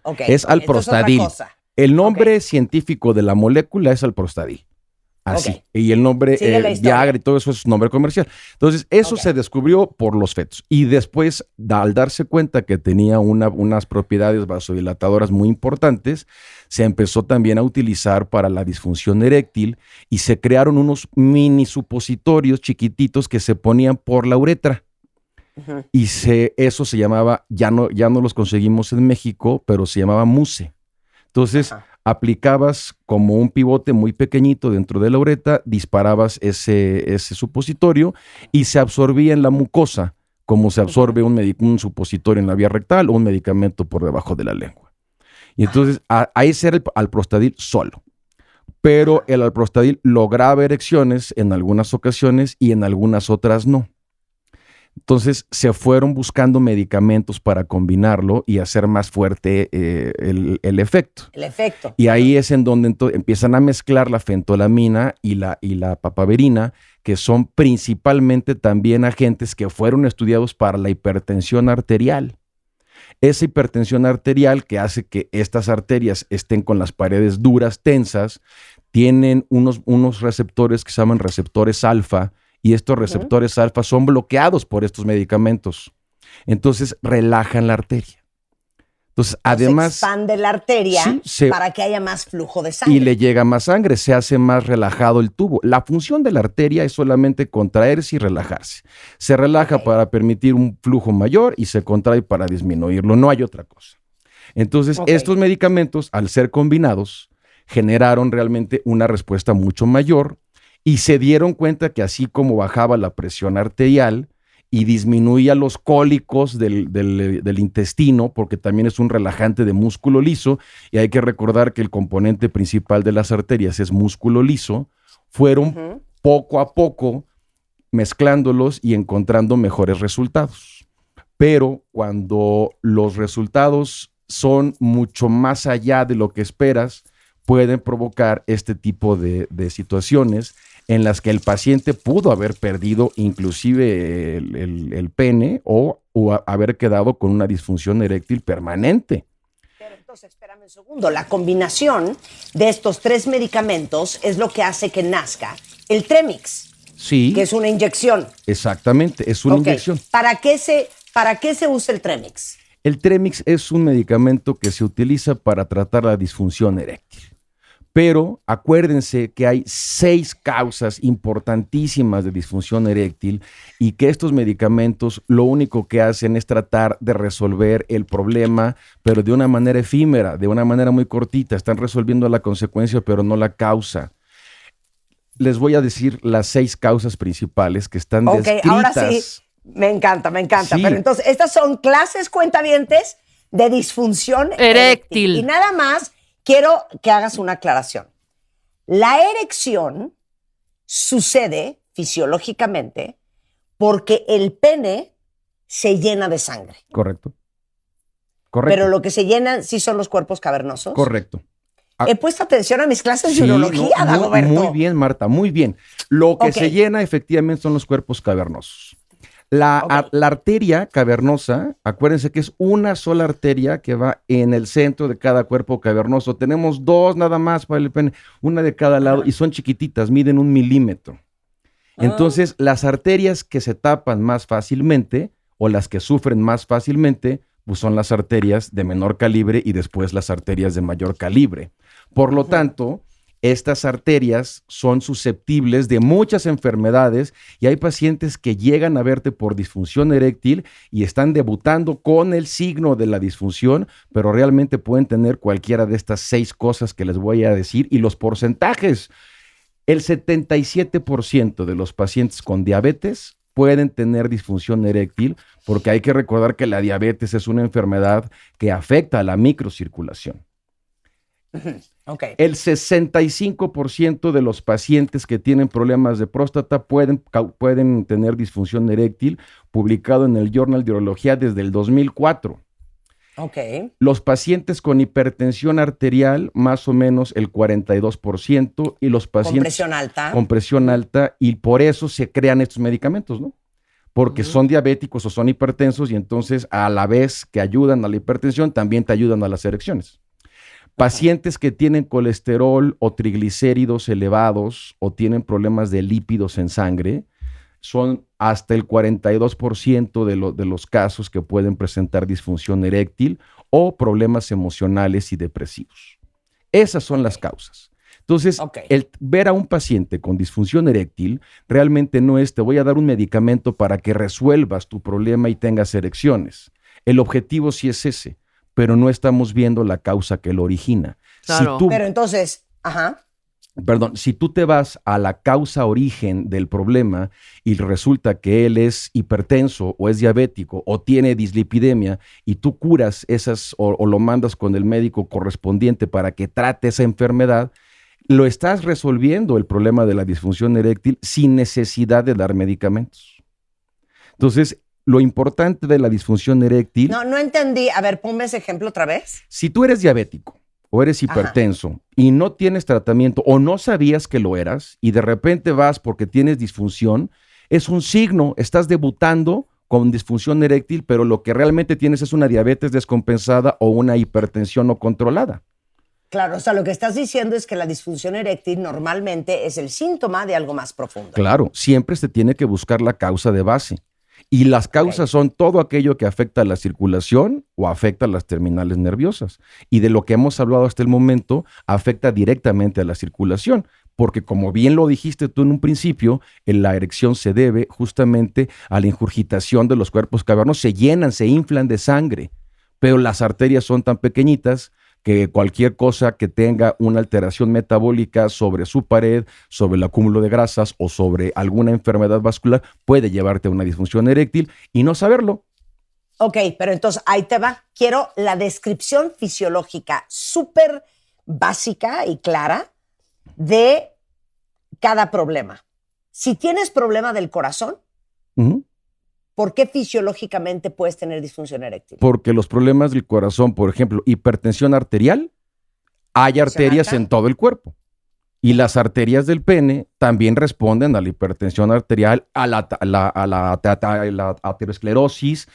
Speaker 6: Ok,
Speaker 7: Es
Speaker 6: ok,
Speaker 7: alprostadil.
Speaker 6: entonces otra cosa.
Speaker 7: El nombre científico de la molécula es alprostadil. Así.
Speaker 6: Ok.
Speaker 7: Y el nombre
Speaker 6: Sigue la historia.
Speaker 7: Viagra y todo eso es nombre comercial. Entonces, eso
Speaker 6: Ok.
Speaker 7: se descubrió por los fetos. Y después, al darse cuenta que tenía unas propiedades vasodilatadoras muy importantes, se empezó también a utilizar para la disfunción eréctil y se crearon unos mini supositorios chiquititos que se ponían por la uretra.
Speaker 6: Ujú.
Speaker 7: Y eso se llamaba, ya no los conseguimos en México, pero se llamaba muse. Entonces,
Speaker 6: Ajá.
Speaker 7: aplicabas como un pivote muy pequeñito dentro de la uretra, disparabas ese supositorio y se absorbía en la mucosa, como se absorbe un supositorio en la vía rectal o un medicamento por debajo de la lengua. Y entonces, ahí era el alprostadil solo. Pero el alprostadil lograba erecciones en algunas ocasiones y en algunas otras no. Entonces se fueron buscando medicamentos para combinarlo y hacer más fuerte el efecto.
Speaker 6: El efecto.
Speaker 7: Y ahí es en donde empiezan a mezclar la fentolamina y la papaverina, que son principalmente también agentes que fueron estudiados para la hipertensión arterial. Esa hipertensión arterial que hace que estas arterias estén con las paredes duras, tensas, tienen unos receptores que se llaman receptores alfa, y estos receptores alfa son bloqueados por estos medicamentos. Entonces relajan la arteria. Entonces, además,
Speaker 6: se expande la arteria
Speaker 7: sí,
Speaker 6: para que haya más flujo de sangre.
Speaker 7: y le llega más sangre, se hace más relajado el tubo. La función de la arteria es solamente contraerse y relajarse. Se relaja para permitir un flujo mayor y se contrae para disminuirlo. No hay otra cosa. Entonces, estos medicamentos, al ser combinados, generaron realmente una respuesta mucho mayor y se dieron cuenta que así como bajaba la presión arterial y disminuía los cólicos del intestino, porque también es un relajante de músculo liso, y hay que recordar que el componente principal de las arterias es músculo liso, fueron poco a poco mezclándolos y encontrando mejores resultados. Pero cuando los resultados son mucho más allá de lo que esperas, pueden provocar este tipo de situaciones en las que el paciente pudo haber perdido inclusive el pene o haber quedado con una disfunción eréctil permanente.
Speaker 6: Pero entonces, espérame un segundo. La combinación de estos 3 medicamentos es lo que hace que nazca el Trimix,
Speaker 7: Sí,
Speaker 6: que es una inyección.
Speaker 7: exactamente, es una
Speaker 6: Ok.
Speaker 7: inyección.
Speaker 6: ¿Para qué se usa el Trimix?
Speaker 7: El Trimix es un medicamento que se utiliza para tratar la disfunción eréctil. Pero acuérdense que hay 6 causas importantísimas de disfunción eréctil y que estos medicamentos lo único que hacen es tratar de resolver el problema, pero de una manera efímera, de una manera muy cortita. Están resolviendo la consecuencia, pero no la causa. Les voy a decir las 6 causas principales que están descritas.
Speaker 6: Ahora sí, me encanta.
Speaker 7: Sí.
Speaker 6: Pero entonces, estas son clases cuentavientes de disfunción
Speaker 2: Eréctil.
Speaker 6: Y nada más, quiero que hagas una aclaración. La erección sucede fisiológicamente porque el pene se llena de sangre.
Speaker 7: Correcto.
Speaker 6: Pero lo que se llenan sí son los cuerpos cavernosos.
Speaker 7: Correcto.
Speaker 6: He puesto atención a mis clases de
Speaker 7: Sí,
Speaker 6: urología,
Speaker 7: no,
Speaker 6: Dagoberto.
Speaker 7: muy bien, Marta, muy bien. Lo que
Speaker 6: Ok.
Speaker 7: se llena efectivamente son los cuerpos cavernosos. La arteria cavernosa, acuérdense que es una sola arteria que va en el centro de cada cuerpo cavernoso. Tenemos 2 nada más para el pene, una de cada lado, y son chiquititas, miden 1 milímetro. Entonces, las arterias que se tapan más fácilmente o las que sufren más fácilmente, pues son las arterias de menor calibre y después las arterias de mayor calibre. Por lo tanto, estas arterias son susceptibles de muchas enfermedades y hay pacientes que llegan a verte por disfunción eréctil y están debutando con el signo de la disfunción, pero realmente pueden tener cualquiera de estas 6 cosas que les voy a decir. Y los porcentajes, el 77% de los pacientes con diabetes pueden tener disfunción eréctil, porque hay que recordar que la diabetes es una enfermedad que afecta a la microcirculación. El 65% de los pacientes que tienen problemas de próstata pueden tener disfunción eréctil, publicado en el Journal de Urología desde el 2004. Los pacientes con hipertensión arterial, más o menos el 42%, y los pacientes con presión alta, y por eso se crean estos medicamentos, ¿no? Porque son diabéticos o son hipertensos, y entonces a la vez que ayudan a la hipertensión, también te ayudan a las erecciones. Pacientes que tienen colesterol o triglicéridos elevados o tienen problemas de lípidos en sangre, son hasta el 42% de los casos que pueden presentar disfunción eréctil o problemas emocionales y depresivos. Esas son las causas. Entonces, el ver a un paciente con disfunción eréctil realmente no es te voy a dar un medicamento para que resuelvas tu problema y tengas erecciones. El objetivo sí es ese, pero no estamos viendo la causa que lo origina.
Speaker 2: Claro.
Speaker 6: Pero entonces,
Speaker 7: si tú te vas a la causa origen del problema y resulta que él es hipertenso o es diabético o tiene dislipidemia y tú curas esas o lo mandas con el médico correspondiente para que trate esa enfermedad, lo estás resolviendo el problema de la disfunción eréctil sin necesidad de dar medicamentos. Entonces, lo importante de la disfunción eréctil...
Speaker 6: No entendí. A ver, ponme ese ejemplo otra vez.
Speaker 7: Si tú eres diabético o eres hipertenso y no tienes tratamiento o no sabías que lo eras y de repente vas porque tienes disfunción, es un signo, estás debutando con disfunción eréctil, pero lo que realmente tienes es una diabetes descompensada o una hipertensión no controlada.
Speaker 6: Claro, o sea, lo que estás diciendo es que la disfunción eréctil normalmente es el síntoma de algo más profundo.
Speaker 7: Claro, siempre se tiene que buscar la causa de base. Y las causas son todo aquello que afecta a la circulación o afecta a las terminales nerviosas. Y de lo que hemos hablado hasta el momento, afecta directamente a la circulación. Porque como bien lo dijiste tú en un principio, la erección se debe justamente a la ingurgitación de los cuerpos cavernosos. Se llenan, se inflan de sangre. Pero las arterias son tan pequeñitas que cualquier cosa que tenga una alteración metabólica sobre su pared, sobre el acúmulo de grasas o sobre alguna enfermedad vascular puede llevarte a una disfunción eréctil y no saberlo.
Speaker 6: Ok, pero entonces ahí te va. Quiero la descripción fisiológica súper básica y clara de cada problema. Si tienes problema del corazón, ¿por qué fisiológicamente puedes tener disfunción eréctil?
Speaker 7: Porque los problemas del corazón, por ejemplo, hipertensión arterial, hay arterias en todo el cuerpo. Y las arterias del pene también responden a la hipertensión arterial, a la aterosclerosis,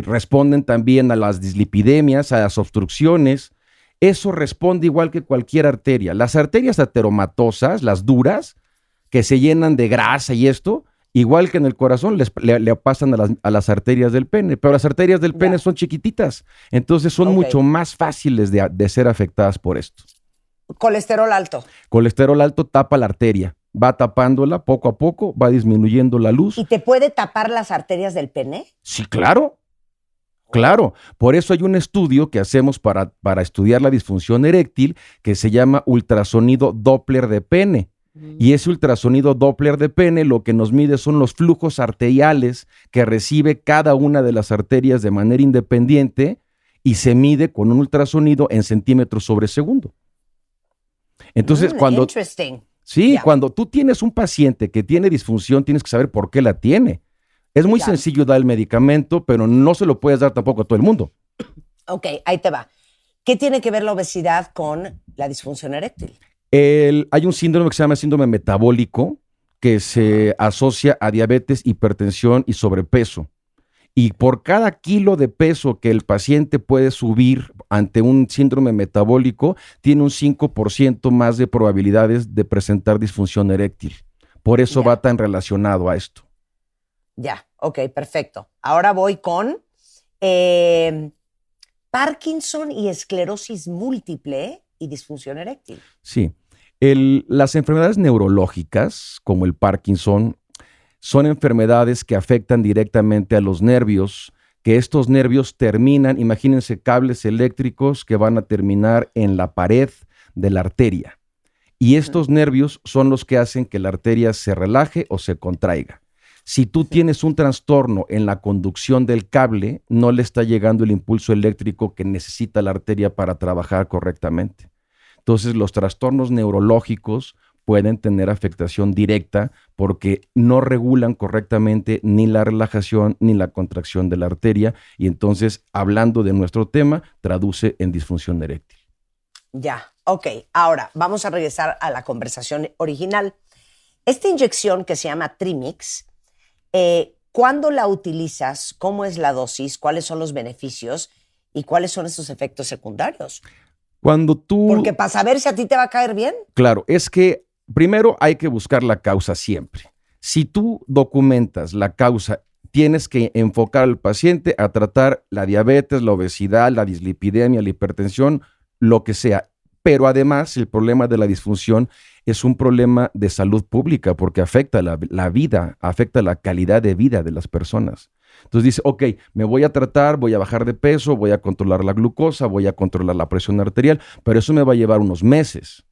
Speaker 7: responden también a las dislipidemias, a las obstrucciones. Eso responde igual que cualquier arteria. Las arterias ateromatosas, las duras, que se llenan de grasa y esto, igual que en el corazón, le pasan a las arterias del pene, pero las arterias del pene son chiquititas, entonces son mucho más fáciles de ser afectadas por esto.
Speaker 6: Colesterol alto.
Speaker 7: Colesterol alto tapa la arteria, va tapándola poco a poco, va disminuyendo la luz.
Speaker 6: ¿Y te puede tapar las arterias del pene?
Speaker 7: Sí, claro. Claro, por eso hay un estudio que hacemos para estudiar la disfunción eréctil que se llama ultrasonido Doppler de pene. Y ese ultrasonido Doppler de pene lo que nos mide son los flujos arteriales que recibe cada una de las arterias de manera independiente y se mide con un ultrasonido en centímetros sobre segundo. Entonces, cuando tú tienes un paciente que tiene disfunción, tienes que saber por qué la tiene. Es muy sencillo dar el medicamento, pero no se lo puedes dar tampoco a todo el mundo.
Speaker 6: Ok, ahí te va. ¿Qué tiene que ver la obesidad con la disfunción eréctil?
Speaker 7: Hay un síndrome que se llama síndrome metabólico, que se asocia a diabetes, hipertensión y sobrepeso. Y por cada kilo de peso que el paciente puede subir ante un síndrome metabólico, tiene un 5% más de probabilidades de presentar disfunción eréctil. Por eso va tan relacionado a esto.
Speaker 6: Ya, ok, perfecto. Ahora voy con Parkinson y esclerosis múltiple y disfunción eréctil.
Speaker 7: Sí. Las enfermedades neurológicas, como el Parkinson, son enfermedades que afectan directamente a los nervios, que estos nervios terminan, imagínense cables eléctricos que van a terminar en la pared de la arteria. Y estos nervios son los que hacen que la arteria se relaje o se contraiga. Si tú tienes un trastorno en la conducción del cable, no le está llegando el impulso eléctrico que necesita la arteria para trabajar correctamente. Entonces, los trastornos neurológicos pueden tener afectación directa porque no regulan correctamente ni la relajación ni la contracción de la arteria y entonces, hablando de nuestro tema, traduce en disfunción eréctil.
Speaker 6: Ya, ok. Ahora, vamos a regresar a la conversación original. Esta inyección que se llama Trimix, ¿cuándo la utilizas? ¿Cómo es la dosis? ¿Cuáles son los beneficios? ¿Y cuáles son esos efectos secundarios?
Speaker 7: Cuando tú...
Speaker 6: Porque para saber si a ti te va a caer bien.
Speaker 7: Claro, es que primero hay que buscar la causa siempre. Si tú documentas la causa, tienes que enfocar al paciente a tratar la diabetes, la obesidad, la dislipidemia, la hipertensión, lo que sea. Pero además el problema de la disfunción es un problema de salud pública porque afecta la vida, afecta la calidad de vida de las personas. Entonces dice, ok, me voy a tratar, voy a bajar de peso, voy a controlar la glucosa, voy a controlar la presión arterial, pero eso me va a llevar unos meses.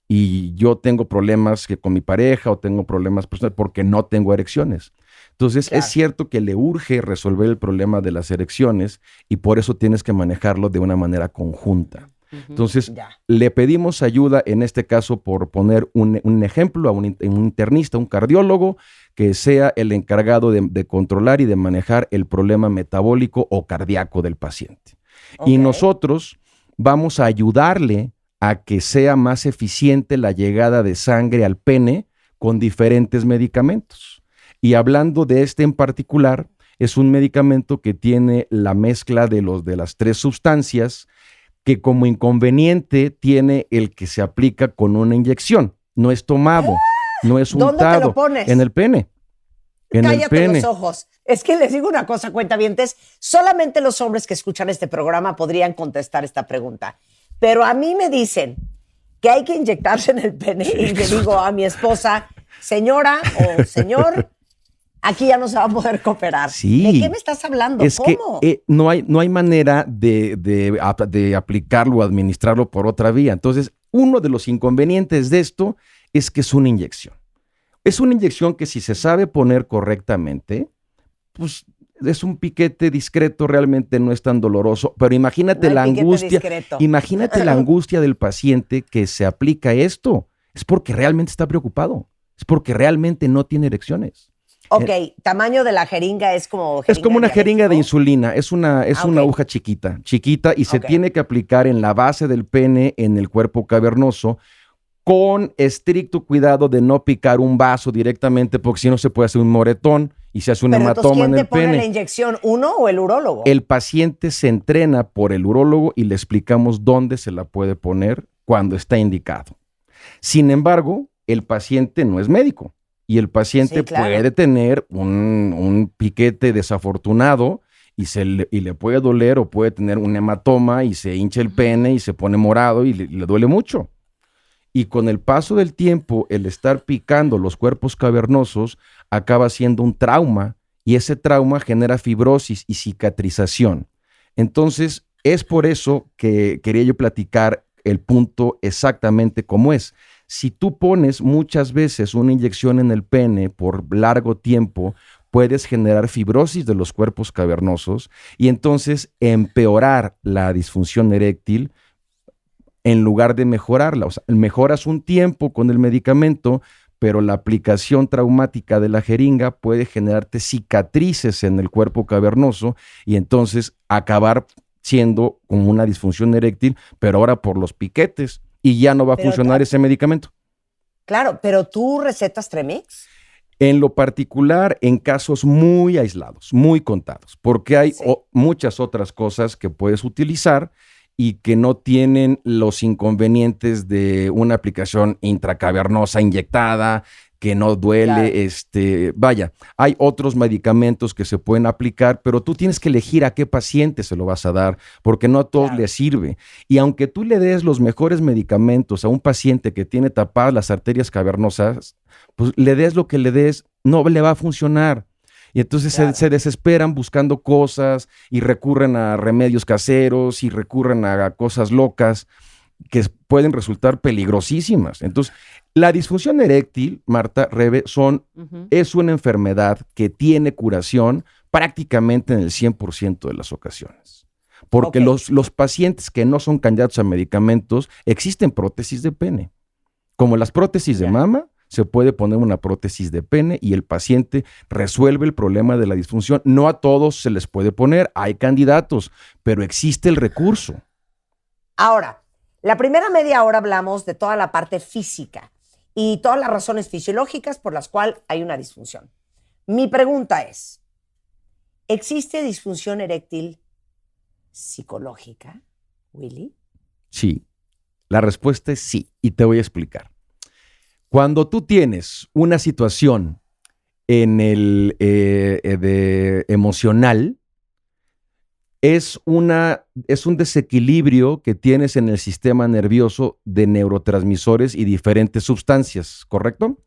Speaker 7: Y yo tengo problemas con mi pareja o tengo problemas personales porque no tengo erecciones. Entonces es cierto que le urge resolver el problema de las erecciones y por eso tienes que manejarlo de una manera conjunta. Entonces, le pedimos ayuda, en este caso, por poner un ejemplo, a un internista, un cardiólogo, que sea el encargado de controlar y de manejar el problema metabólico o cardíaco del paciente. Y nosotros vamos a ayudarle a que sea más eficiente la llegada de sangre al pene con diferentes medicamentos. Y hablando de este en particular, es un medicamento que tiene la mezcla de las 3 sustancias que como inconveniente tiene el que se aplica con una inyección. No es tomado, no es untado.
Speaker 6: ¿Dónde te lo pones?
Speaker 7: En el pene.
Speaker 6: Cállate los ojos. Es que les digo una cosa, cuentavientes, solamente los hombres que escuchan este programa podrían contestar esta pregunta. Pero a mí me dicen que hay que inyectarse en el pene y le digo a mi esposa, señora o señor, aquí ya no se va a poder cooperar.
Speaker 7: Sí.
Speaker 6: ¿De qué me estás hablando?
Speaker 7: Es
Speaker 6: ¿Cómo?
Speaker 7: Que no hay manera de aplicarlo o administrarlo por otra vía. Entonces, uno de los inconvenientes de esto es que es una inyección. Es una inyección que si se sabe poner correctamente, pues es un piquete discreto, realmente no es tan doloroso. Pero imagínate la angustia. Imagínate la angustia del paciente que se aplica esto. Es porque realmente está preocupado. Es porque realmente no tiene erecciones.
Speaker 6: Ok, tamaño de la jeringa es como...
Speaker 7: Es como una jeringa de insulina, es una aguja chiquita y se tiene que aplicar en la base del pene, en el cuerpo cavernoso, con estricto cuidado de no picar un vaso directamente, porque si no se puede hacer un moretón y se hace un hematoma en el pene.
Speaker 6: ¿Quién te pone la inyección, uno o el urólogo?
Speaker 7: El paciente se entrena por el urólogo y le explicamos dónde se la puede poner cuando está indicado. Sin embargo, el paciente no es médico. Y el paciente puede tener un piquete desafortunado y le puede doler o puede tener un hematoma y se hincha el pene y se pone morado y le duele mucho. Y con el paso del tiempo, el estar picando los cuerpos cavernosos acaba siendo un trauma y ese trauma genera fibrosis y cicatrización. Entonces, es por eso que quería yo platicar el punto exactamente como es. Si tú pones muchas veces una inyección en el pene por largo tiempo, puedes generar fibrosis de los cuerpos cavernosos y entonces empeorar la disfunción eréctil en lugar de mejorarla. O sea, mejoras un tiempo con el medicamento, pero la aplicación traumática de la jeringa puede generarte cicatrices en el cuerpo cavernoso y entonces acabar siendo como una disfunción eréctil, pero ahora por los piquetes. Y ya no va a funcionar ese medicamento.
Speaker 6: Claro, pero tú recetas Tremix.
Speaker 7: En lo particular, en casos muy aislados, muy contados, porque hay muchas otras cosas que puedes utilizar y que no tienen los inconvenientes de una aplicación intracavernosa inyectada, que no duele, vaya, hay otros medicamentos que se pueden aplicar, pero tú tienes que elegir a qué paciente se lo vas a dar, porque no a todos les sirve. Y aunque tú le des los mejores medicamentos a un paciente que tiene tapadas las arterias cavernosas, pues le des lo que le des, no le va a funcionar. Y entonces se desesperan buscando cosas y recurren a remedios caseros y recurren a cosas locas que pueden resultar peligrosísimas. Entonces, la disfunción eréctil, Marta, Rebe, es una enfermedad que tiene curación prácticamente en el 100% de las ocasiones. Porque los pacientes que no son candidatos a medicamentos, existen prótesis de pene. Como las prótesis de mama, se puede poner una prótesis de pene y el paciente resuelve el problema de la disfunción. No a todos se les puede poner, hay candidatos, pero existe el recurso.
Speaker 6: Ahora, la primera media hora hablamos de toda la parte física y todas las razones fisiológicas por las cuales hay una disfunción. Mi pregunta es, ¿existe disfunción eréctil psicológica, Willy?
Speaker 7: Sí, la respuesta es sí, y te voy a explicar. Cuando tú tienes una situación en el emocional, es un desequilibrio que tienes en el sistema nervioso de neurotransmisores y diferentes sustancias, ¿correcto?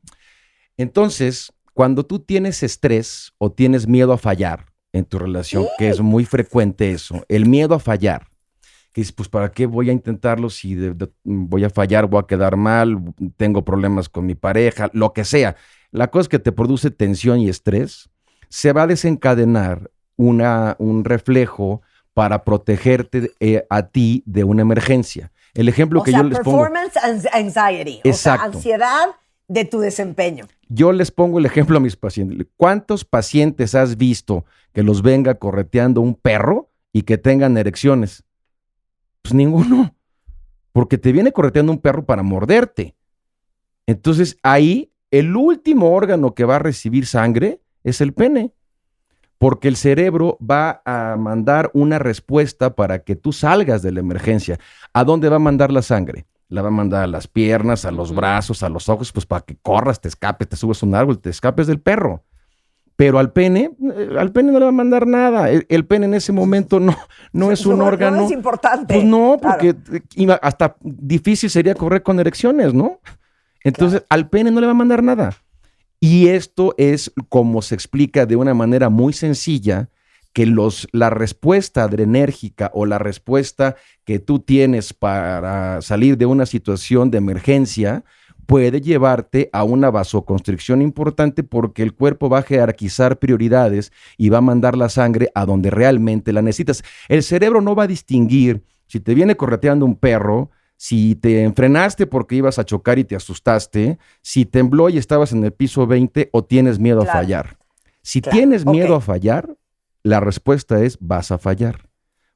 Speaker 7: Entonces, cuando tú tienes estrés o tienes miedo a fallar en tu relación, que es muy frecuente eso, el miedo a fallar, que dices, pues ¿para qué voy a intentarlo si voy a fallar, voy a quedar mal, tengo problemas con mi pareja, lo que sea? La cosa es que te produce tensión y estrés, se va a desencadenar un reflejo para protegerte a ti de una emergencia. El ejemplo que yo les pongo...
Speaker 6: performance anxiety.
Speaker 7: Exacto.
Speaker 6: O sea, ansiedad de tu desempeño.
Speaker 7: Yo les pongo el ejemplo a mis pacientes. ¿Cuántos pacientes has visto que los venga correteando un perro y que tengan erecciones? Pues ninguno. Porque te viene correteando un perro para morderte. Entonces ahí el último órgano que va a recibir sangre es el pene. Porque el cerebro va a mandar una respuesta para que tú salgas de la emergencia. ¿A dónde va a mandar la sangre? La va a mandar a las piernas, a los brazos, a los ojos, pues para que corras, te escapes, te subes a un árbol, te escapes del perro. Pero al pene no le va a mandar nada. El pene en ese momento no es un órgano.
Speaker 6: No es importante.
Speaker 7: Pues no, porque hasta difícil sería correr con erecciones, ¿no? Entonces, al pene no le va a mandar nada. Y esto es como se explica de una manera muy sencilla que la respuesta adrenérgica o la respuesta que tú tienes para salir de una situación de emergencia puede llevarte a una vasoconstricción importante porque el cuerpo va a jerarquizar prioridades y va a mandar la sangre a donde realmente la necesitas. El cerebro no va a distinguir si te viene correteando un perro, si te enfrenaste porque ibas a chocar y te asustaste, si tembló y estabas en el piso 20 o tienes miedo a fallar. Si tienes miedo a fallar, la respuesta es vas a fallar.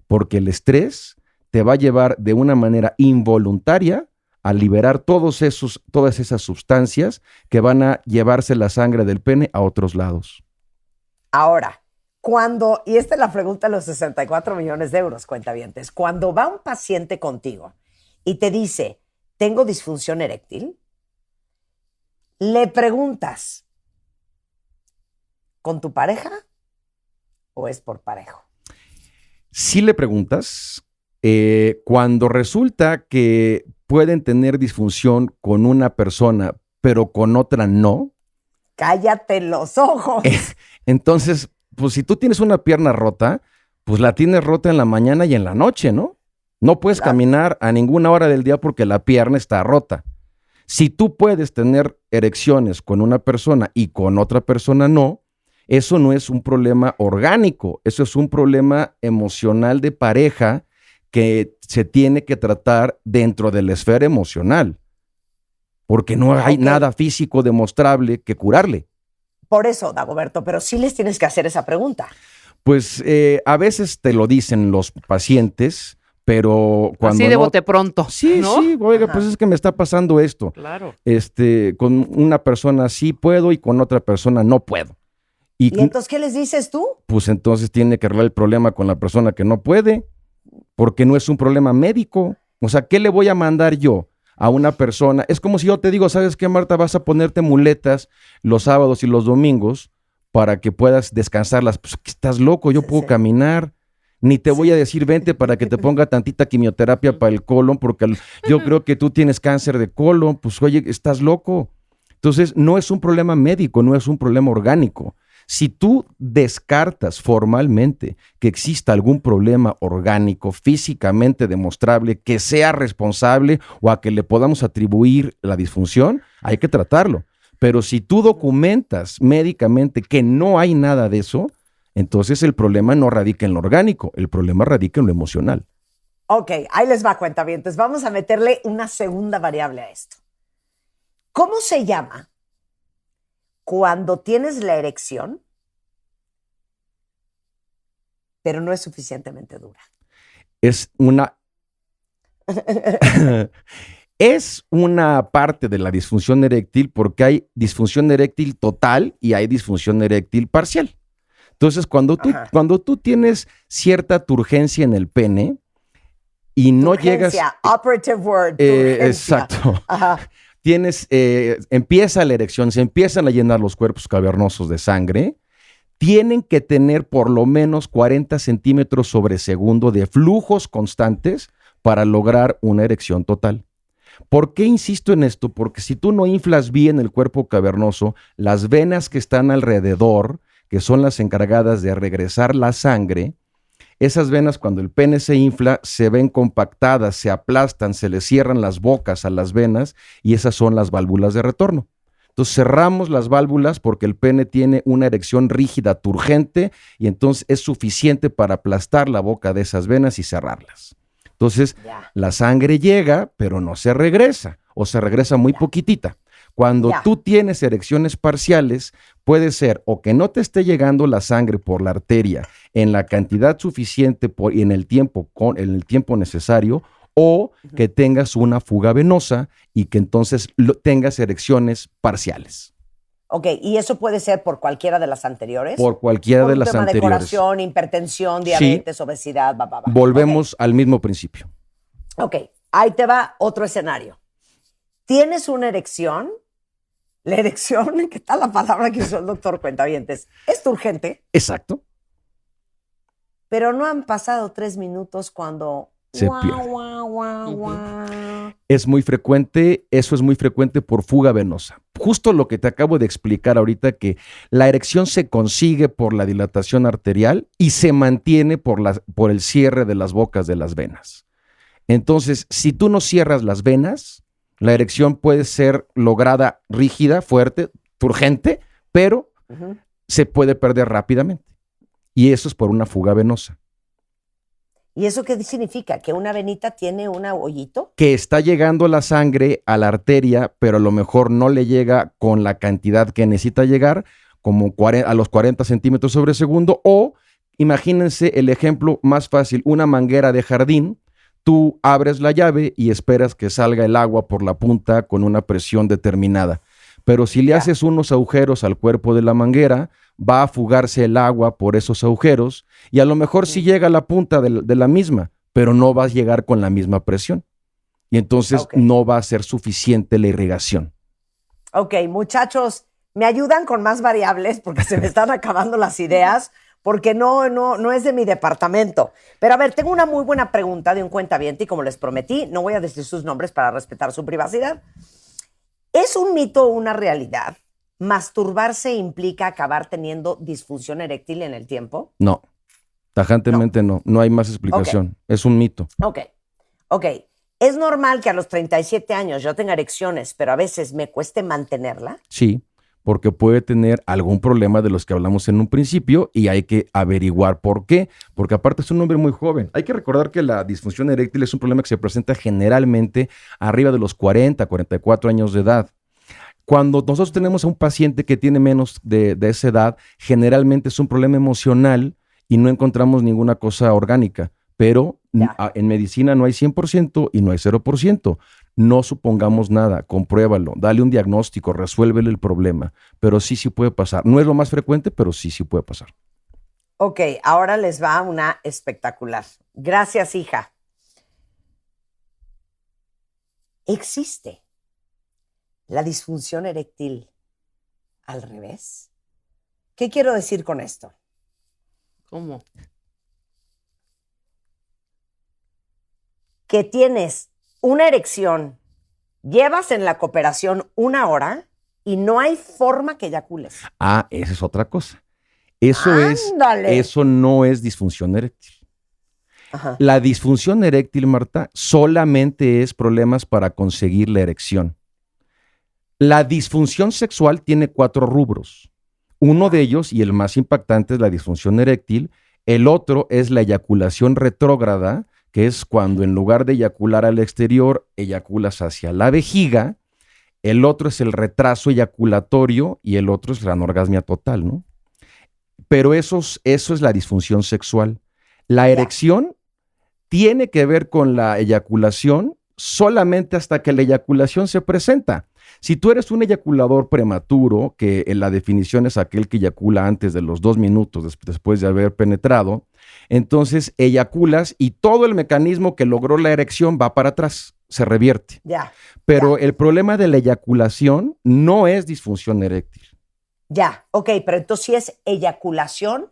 Speaker 7: Porque el estrés te va a llevar de una manera involuntaria a liberar todas esas sustancias que van a llevarse la sangre del pene a otros lados.
Speaker 6: Ahora, y esta es la pregunta de los 64 millones de euros, cuentavientes, cuando va un paciente contigo y te dice, tengo disfunción eréctil, le preguntas, ¿con tu pareja o es por parejo?
Speaker 7: Si le preguntas, cuando resulta que pueden tener disfunción con una persona, pero con otra no.
Speaker 6: ¡Cállate los ojos!
Speaker 7: Entonces, pues si tú tienes una pierna rota, pues la tienes rota en la mañana y en la noche, ¿no? No puedes caminar a ninguna hora del día porque la pierna está rota. Si tú puedes tener erecciones con una persona y con otra persona no, eso no es un problema orgánico, eso es un problema emocional de pareja que se tiene que tratar dentro de la esfera emocional, porque no hay nada físico demostrable que curarle.
Speaker 6: Por eso, Dagoberto, pero sí les tienes que hacer esa pregunta.
Speaker 7: Pues a veces te lo dicen los pacientes, Pero cuando
Speaker 2: Así de bote pronto.
Speaker 7: Sí,
Speaker 2: ¿no?
Speaker 7: sí, oiga,
Speaker 6: Ajá.
Speaker 7: pues es que me está pasando esto.
Speaker 2: Claro.
Speaker 7: Con una persona sí puedo y con otra persona no puedo.
Speaker 6: ¿Y entonces qué les dices tú?
Speaker 7: pues entonces tiene que arreglar el problema con la persona que no puede, porque no es un problema médico. O sea, ¿qué le voy a mandar yo a una persona? Es como si yo te digo, ¿sabes qué, Marta? Vas a ponerte muletas los sábados y los domingos para que puedas descansarlas. Pues estás loco, yo puedo caminar. Ni te voy a decir, vente para que te ponga tantita quimioterapia para el colon, porque yo creo que tú tienes cáncer de colon. Pues oye, estás loco. Entonces, no es un problema médico, no es un problema orgánico. Si tú descartas formalmente que exista algún problema orgánico físicamente demostrable que sea responsable o a que le podamos atribuir la disfunción, hay que tratarlo. Pero si tú documentas médicamente que no hay nada de eso, entonces el problema no radica en lo orgánico, el problema radica en lo emocional.
Speaker 6: Ok, ahí les va, cuentavientes. Vamos a meterle una segunda variable a esto. ¿Cómo se llama cuando tienes la erección, pero no es suficientemente dura?
Speaker 7: Es una parte de la disfunción eréctil, porque hay disfunción eréctil total y hay disfunción eréctil parcial. Entonces, cuando tú tienes cierta turgencia en el pene y no llegas...
Speaker 6: Operative word, turgencia.
Speaker 7: Exacto.
Speaker 6: Ajá.
Speaker 7: Empieza la erección, se empiezan a llenar los cuerpos cavernosos de sangre, tienen que tener por lo menos 40 centímetros sobre segundo de flujos constantes para lograr una erección total. ¿Por qué insisto en esto? Porque si tú no inflas bien el cuerpo cavernoso, las venas que están alrededor, que son las encargadas de regresar la sangre, esas venas cuando el pene se infla se ven compactadas, se aplastan, se le cierran las bocas a las venas y esas son las válvulas de retorno. Entonces cerramos las válvulas porque el pene tiene una erección rígida, turgente, y entonces es suficiente para aplastar la boca de esas venas y cerrarlas. Entonces la sangre llega, pero no se regresa, o se regresa muy poquitita. Cuando tú tienes erecciones parciales, puede ser o que no te esté llegando la sangre por la arteria en la cantidad suficiente y en el tiempo necesario, o que tengas una fuga venosa y que entonces tengas erecciones parciales.
Speaker 6: Ok, ¿y eso puede ser por cualquiera de las anteriores?
Speaker 7: Por cualquiera de las
Speaker 6: tema
Speaker 7: anteriores.
Speaker 6: De corazón, hipertensión, diabetes, obesidad,
Speaker 7: Volvemos al mismo principio.
Speaker 6: Ok, ahí te va otro escenario. ¿Tienes una erección? La erección, ¿qué tal la palabra que usó el doctor Cuentavientes? Es urgente.
Speaker 7: Exacto.
Speaker 6: Pero no han pasado 3 minutos cuando...
Speaker 7: Se pierde. Es muy frecuente, eso es muy frecuente por fuga venosa. Justo lo que te acabo de explicar ahorita, que la erección se consigue por la dilatación arterial y se mantiene por el cierre de las bocas de las venas. Entonces, si tú no cierras las venas, la erección puede ser lograda rígida, fuerte, turgente, pero se puede perder rápidamente. Y eso es por una fuga venosa.
Speaker 6: ¿Y eso qué significa? ¿Que una venita tiene un hoyito?
Speaker 7: Que está llegando la sangre a la arteria, pero a lo mejor no le llega con la cantidad que necesita llegar, como a los 40 centímetros sobre segundo, o imagínense el ejemplo más fácil, una manguera de jardín. Tú abres la llave y esperas que salga el agua por la punta con una presión determinada. Pero si le haces unos agujeros al cuerpo de la manguera, va a fugarse el agua por esos agujeros y a lo mejor sí llega a la punta de la misma, pero no va a llegar con la misma presión. Y entonces no va a ser suficiente la irrigación.
Speaker 6: Ok, muchachos, ¿me ayudan con más variables? Porque se me están acabando las ideas, porque no es de mi departamento. Pero a ver, tengo una muy buena pregunta de un cuentaviente y como les prometí, no voy a decir sus nombres para respetar su privacidad. ¿Es un mito o una realidad? ¿Masturbarse implica acabar teniendo disfunción eréctil en el tiempo?
Speaker 7: No, tajantemente no hay más explicación. Es un mito.
Speaker 6: Ok. ¿Es normal que a los 37 años yo tenga erecciones, pero a veces me cueste mantenerla?
Speaker 7: Sí, porque puede tener algún problema de los que hablamos en un principio y hay que averiguar por qué, porque aparte es un hombre muy joven. Hay que recordar que la disfunción eréctil es un problema que se presenta generalmente arriba de los 40, 44 años de edad. Cuando nosotros tenemos a un paciente que tiene menos de esa edad, generalmente es un problema emocional y no encontramos ninguna cosa orgánica. pero
Speaker 6: Ya.
Speaker 7: en medicina no hay 100% y no hay 0%. No supongamos nada, compruébalo, dale un diagnóstico, resuélvele el problema, pero sí puede pasar. No es lo más frecuente, pero sí puede pasar.
Speaker 6: Ok, ahora les va una espectacular. Gracias, hija. ¿Existe la disfunción eréctil al revés? ¿Qué quiero decir con esto?
Speaker 2: ¿Cómo?
Speaker 6: Que tienes una erección, llevas en la cooperación 1 hora y no hay forma que eyacules.
Speaker 7: Ah, esa es otra cosa.
Speaker 6: ¡Ándale!
Speaker 7: Eso no es disfunción eréctil.
Speaker 6: Ajá.
Speaker 7: La disfunción eréctil, Marta, solamente es problemas para conseguir la erección. La disfunción sexual tiene 4 rubros. Uno de ellos, y el más impactante, es la disfunción eréctil. El otro es la eyaculación retrógrada, que es cuando en lugar de eyacular al exterior, eyaculas hacia la vejiga. El otro es el retraso eyaculatorio y el otro es la anorgasmia total, ¿no? Pero eso es la disfunción sexual. La erección tiene que ver con la eyaculación solamente hasta que la eyaculación se presenta. Si tú eres un eyaculador prematuro, que en la definición es aquel que eyacula antes de los 2 minutos después de haber penetrado, entonces eyaculas y todo el mecanismo que logró la erección va para atrás, se revierte.
Speaker 6: Ya,
Speaker 7: Pero el problema de la eyaculación no es disfunción eréctil.
Speaker 6: ya. Ok, pero entonces si es eyaculación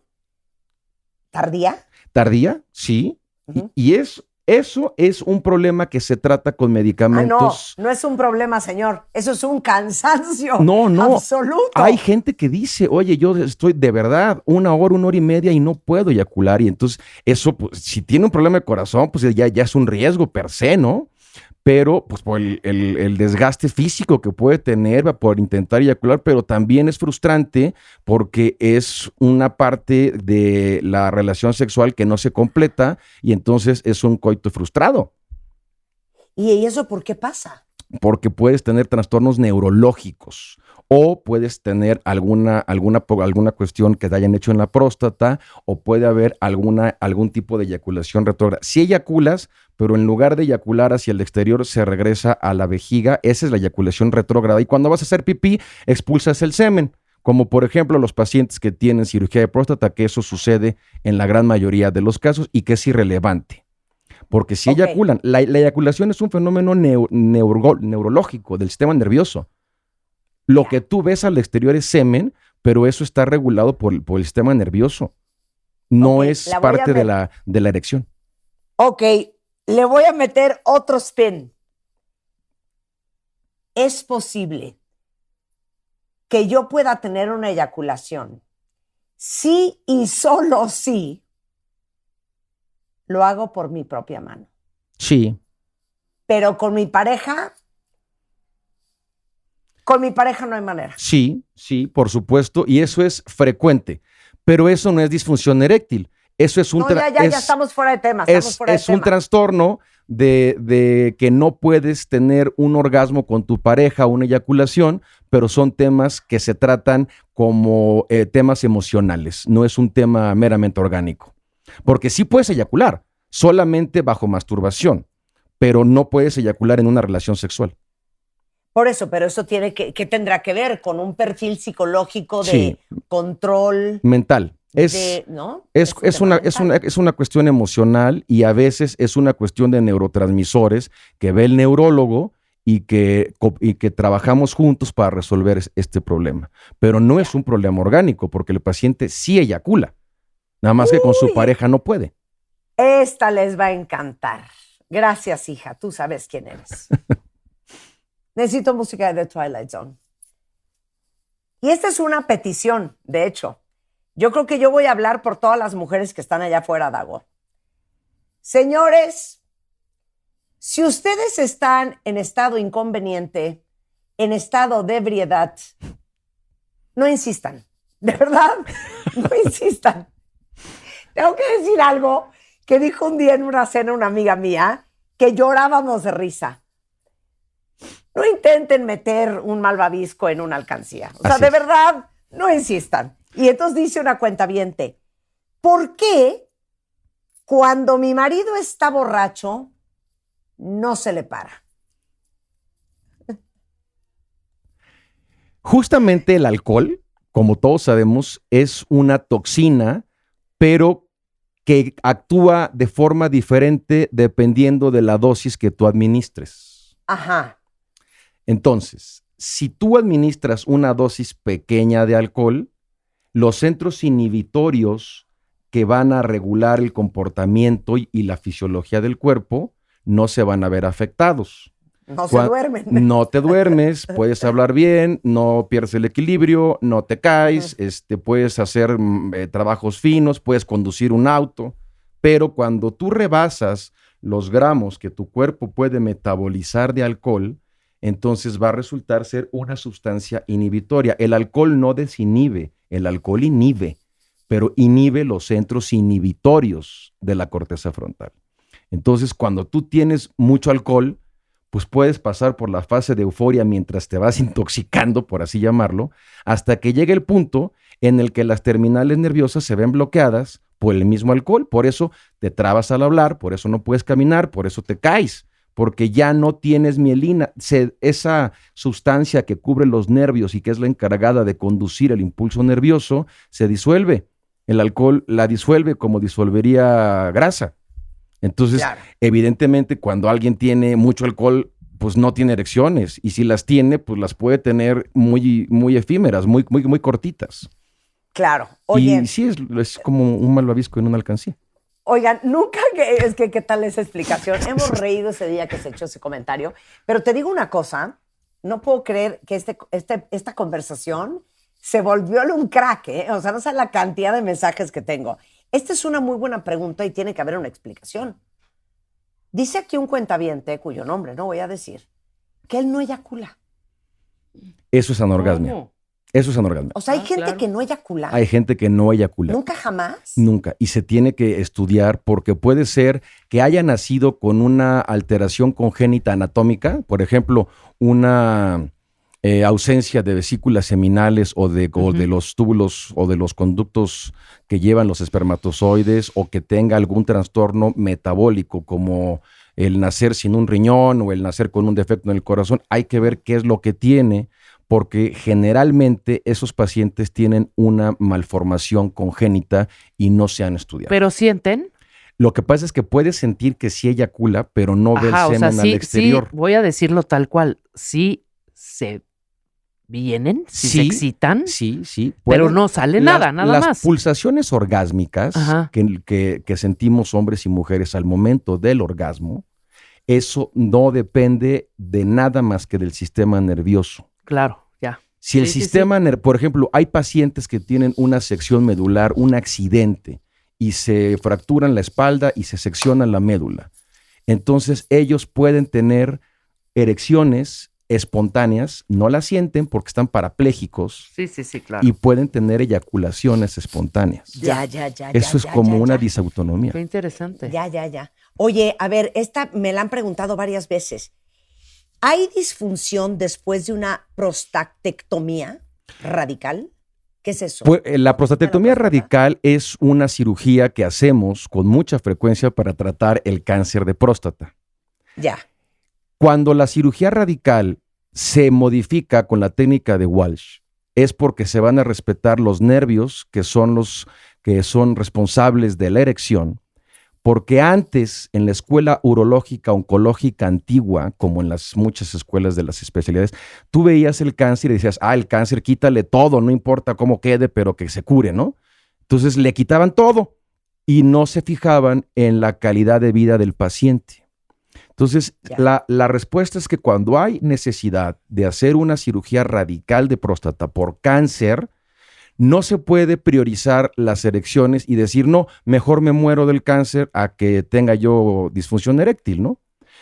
Speaker 6: tardía.
Speaker 7: ¿Tardía? Sí.
Speaker 6: Ujú.
Speaker 7: Y eso es un problema que se trata con
Speaker 6: Ah, no,
Speaker 7: medicamentos.
Speaker 6: no es un problema, señor. Eso es un cansancio.
Speaker 7: No.
Speaker 6: Absoluto.
Speaker 7: Hay gente que dice, oye, yo estoy de verdad 1 hora, 1 hora y media y no puedo eyacular. Y entonces eso, pues, si tiene un problema de corazón, pues ya es un riesgo per se, ¿no? Pero pues por el desgaste físico que puede tener por intentar eyacular, pero también es frustrante porque es una parte de la relación sexual que no se completa y entonces es un coito frustrado.
Speaker 6: ¿Y eso por qué pasa?
Speaker 7: Porque puedes tener trastornos neurológicos o puedes tener alguna cuestión que te hayan hecho en la próstata o puede haber algún tipo de eyaculación retrógrada. Si eyaculas, pero en lugar de eyacular hacia el exterior se regresa a la vejiga, esa es la eyaculación retrógrada. Y cuando vas a hacer pipí, expulsas el semen. Como por ejemplo los pacientes que tienen cirugía de próstata, que eso sucede en la gran mayoría de los casos y que es irrelevante. Porque si eyaculan, la eyaculación es un fenómeno neurológico del sistema nervioso. Lo que tú ves al exterior es semen, pero eso está regulado por el sistema nervioso. No es parte de la erección.
Speaker 6: Ok, le voy a meter otro spin. Es posible que yo pueda tener una eyaculación sí y solo sí lo hago por mi propia mano.
Speaker 7: Sí.
Speaker 6: Pero con mi pareja no hay manera.
Speaker 7: Sí, por supuesto, y eso es frecuente, pero eso no es disfunción eréctil. Eso es un
Speaker 6: ya estamos fuera de tema.
Speaker 7: Es un trastorno de que no puedes tener un orgasmo con tu pareja, una eyaculación, pero son temas que se tratan como temas emocionales, no es un tema meramente orgánico. Porque sí puedes eyacular, solamente bajo masturbación, pero no puedes eyacular en una relación sexual.
Speaker 6: Por eso, pero eso tiene ¿qué tendrá que ver con un perfil psicológico de control
Speaker 7: mental?
Speaker 6: ¿no?
Speaker 7: Es una cuestión emocional y a veces es una cuestión de neurotransmisores que ve el neurólogo y que trabajamos juntos para resolver este problema. Pero no es un problema orgánico porque el paciente sí eyacula, nada más que con su pareja no puede.
Speaker 6: Esta les va a encantar. Gracias, hija. Tú sabes quién eres. Necesito música de The Twilight Zone. Y esta es una petición, de hecho. Yo creo que yo voy a hablar por todas las mujeres que están allá afuera, Dago. Señores, si ustedes están en estado inconveniente, en estado de ebriedad, no insistan. De verdad, no insistan. Tengo que decir algo que dijo un día en una cena una amiga mía, que llorábamos de risa. No intenten meter un malvavisco en una alcancía. O sea, de verdad, no insistan. Y entonces dice una cuentaviente, ¿por qué Cuando mi marido está borracho, no se le para.
Speaker 7: Justamente el alcohol, como todos sabemos, es una toxina, pero que actúa de forma diferente dependiendo de la dosis que tú administres.
Speaker 6: Ajá.
Speaker 7: Entonces, si tú administras una dosis pequeña de alcohol, los centros inhibitorios que van a regular el comportamiento y la fisiología del cuerpo no se van a ver afectados.
Speaker 6: No se duermen.
Speaker 7: No te duermes, puedes hablar bien, no pierdes el equilibrio, no te caes, puedes hacer trabajos finos, puedes conducir un auto, pero cuando tú rebasas los gramos que tu cuerpo puede metabolizar de alcohol, entonces va a resultar ser una sustancia inhibitoria. El alcohol no desinhibe, el alcohol inhibe, pero inhibe los centros inhibitorios de la corteza frontal. Entonces, cuando tú tienes mucho alcohol, pues puedes pasar por la fase de euforia mientras te vas intoxicando, por así llamarlo, hasta que llegue el punto en el que las terminales nerviosas se ven bloqueadas por el mismo alcohol. Por eso te trabas al hablar, por eso no puedes caminar, por eso te caes, porque ya no tienes mielina. Esa sustancia que cubre los nervios y que es la encargada de conducir el impulso nervioso, se disuelve. El alcohol la disuelve como disolvería grasa. Entonces, claro, evidentemente, cuando alguien tiene mucho alcohol, pues no tiene erecciones. Y si las tiene, pues las puede tener muy, muy efímeras, muy cortitas.
Speaker 6: Claro. Oye.
Speaker 7: Y sí, es como un malvavisco en una alcancía.
Speaker 6: Oigan, nunca ¿qué tal esa explicación? Hemos reído ese día que se echó ese comentario. Pero te digo una cosa, no puedo creer que esta conversación se volvió un crack, ¿eh? O sea, no sé la cantidad de mensajes que tengo. Esta es una muy buena pregunta y tiene que haber una explicación. Dice aquí un cuentaviente, cuyo nombre no voy a decir, que él no eyacula.
Speaker 7: Eso es anorgasmia.
Speaker 2: ¿Cómo?
Speaker 7: Eso es anorgasmia.
Speaker 6: O sea, hay gente
Speaker 2: claro,
Speaker 6: que no eyacula.
Speaker 7: Hay gente que no eyacula.
Speaker 6: ¿Nunca jamás?
Speaker 7: Nunca. Y se tiene que estudiar porque puede ser que haya nacido con una alteración congénita anatómica, por ejemplo, una ausencia de vesículas seminales o de los túbulos o de los conductos que llevan los espermatozoides, o que tenga algún trastorno metabólico como el nacer sin un riñón o el nacer con un defecto en el corazón. Hay que ver qué es lo que tiene, porque generalmente esos pacientes tienen una malformación congénita y no se han estudiado.
Speaker 2: ¿Pero sienten?
Speaker 7: Lo que pasa es que puedes sentir que sí eyacula, pero no ve el semen al exterior.
Speaker 2: Sí, voy a decirlo tal cual. Sí se vienen, sí se excitan,
Speaker 7: sí,
Speaker 2: pero no sale nada más.
Speaker 7: Las pulsaciones orgásmicas que sentimos hombres y mujeres al momento del orgasmo, eso no depende de nada más que del sistema nervioso.
Speaker 2: Claro, ya.
Speaker 7: Si el sistema, por ejemplo, hay pacientes que tienen una sección medular, un accidente, y se fracturan la espalda y se seccionan la médula. Entonces ellos pueden tener erecciones espontáneas, no las sienten porque están parapléjicos.
Speaker 2: Sí, claro.
Speaker 7: Y pueden tener eyaculaciones espontáneas.
Speaker 6: Ya.
Speaker 7: Eso es como una disautonomía.
Speaker 2: Qué interesante.
Speaker 6: Ya. Oye, a ver, esta me la han preguntado varias veces. ¿Hay disfunción después de una prostatectomía radical? ¿Qué es eso?
Speaker 7: Pues, la prostatectomía radical es una cirugía que hacemos con mucha frecuencia para tratar el cáncer de próstata.
Speaker 6: Ya.
Speaker 7: Cuando la cirugía radical se modifica con la técnica de Walsh, es porque se van a respetar los nervios que son los que son responsables de la erección, porque antes en la escuela urológica oncológica antigua, como en las muchas escuelas de las especialidades, tú veías el cáncer y decías, el cáncer quítale todo, no importa cómo quede, pero que se cure, ¿no? Entonces le quitaban todo y no se fijaban en la calidad de vida del paciente. Entonces, la respuesta es que cuando hay necesidad de hacer una cirugía radical de próstata por cáncer, no se puede priorizar las erecciones y decir, no, mejor me muero del cáncer a que tenga yo disfunción eréctil, ¿no?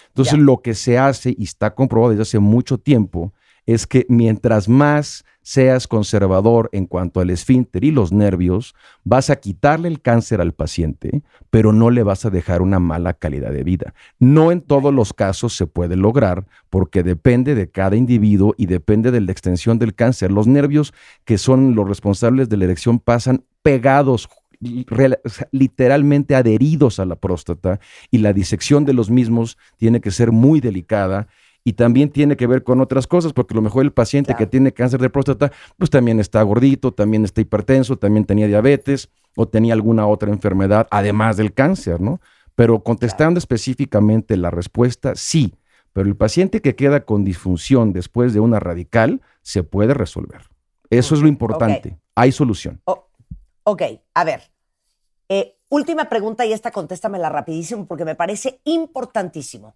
Speaker 7: Entonces, lo que se hace, y está comprobado desde hace mucho tiempo, es que mientras más seas conservador en cuanto al esfínter y los nervios, vas a quitarle el cáncer al paciente, pero no le vas a dejar una mala calidad de vida. No en todos los casos se puede lograr, porque depende de cada individuo y depende de la extensión del cáncer. Los nervios, que son los responsables de la erección, pasan pegados o sea, literalmente adheridos a la próstata, y la disección de los mismos tiene que ser muy delicada. Y también tiene que ver con otras cosas, porque a lo mejor el paciente que tiene cáncer de próstata, pues también está gordito, también está hipertenso, también tenía diabetes o tenía alguna otra enfermedad, además del cáncer, ¿no? Pero contestando específicamente la respuesta, sí. Pero el paciente que queda con disfunción después de una radical, se puede resolver. Eso es lo importante. Hay solución.
Speaker 6: Ok, a ver. Última pregunta, y esta contéstamela rapidísimo porque me parece importantísimo.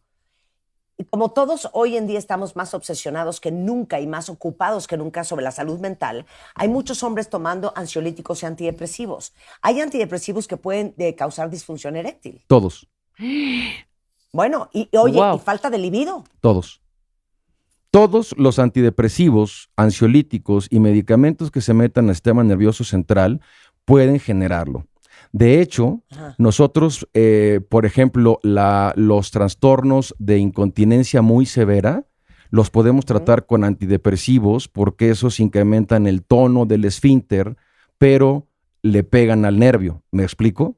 Speaker 6: Y como todos hoy en día estamos más obsesionados que nunca y más ocupados que nunca sobre la salud mental, hay muchos hombres tomando ansiolíticos y antidepresivos. ¿Hay antidepresivos que pueden causar disfunción eréctil?
Speaker 7: Todos.
Speaker 6: Bueno, y oye, ¿y falta de libido?
Speaker 7: Todos. Todos los antidepresivos, ansiolíticos y medicamentos que se metan al sistema nervioso central pueden generarlo. De hecho, nosotros, por ejemplo, los trastornos de incontinencia muy severa, los podemos tratar con antidepresivos porque esos incrementan el tono del esfínter, pero le pegan al nervio. ¿Me explico?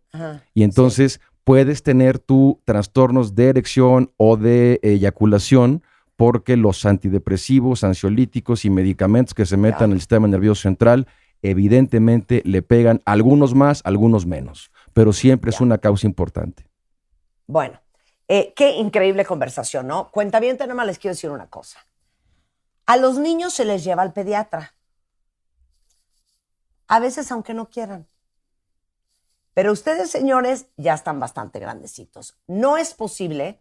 Speaker 7: Y entonces puedes tener tú trastornos de erección o de eyaculación porque los antidepresivos, ansiolíticos y medicamentos que se metan en el sistema nervioso central evidentemente le pegan, algunos más, algunos menos, pero siempre es una causa importante.
Speaker 6: Bueno, qué increíble conversación, ¿no? Cuentaviente, nada más les quiero decir una cosa. A los niños se les lleva al pediatra. A veces aunque no quieran. Pero ustedes, señores, ya están bastante grandecitos. No es posible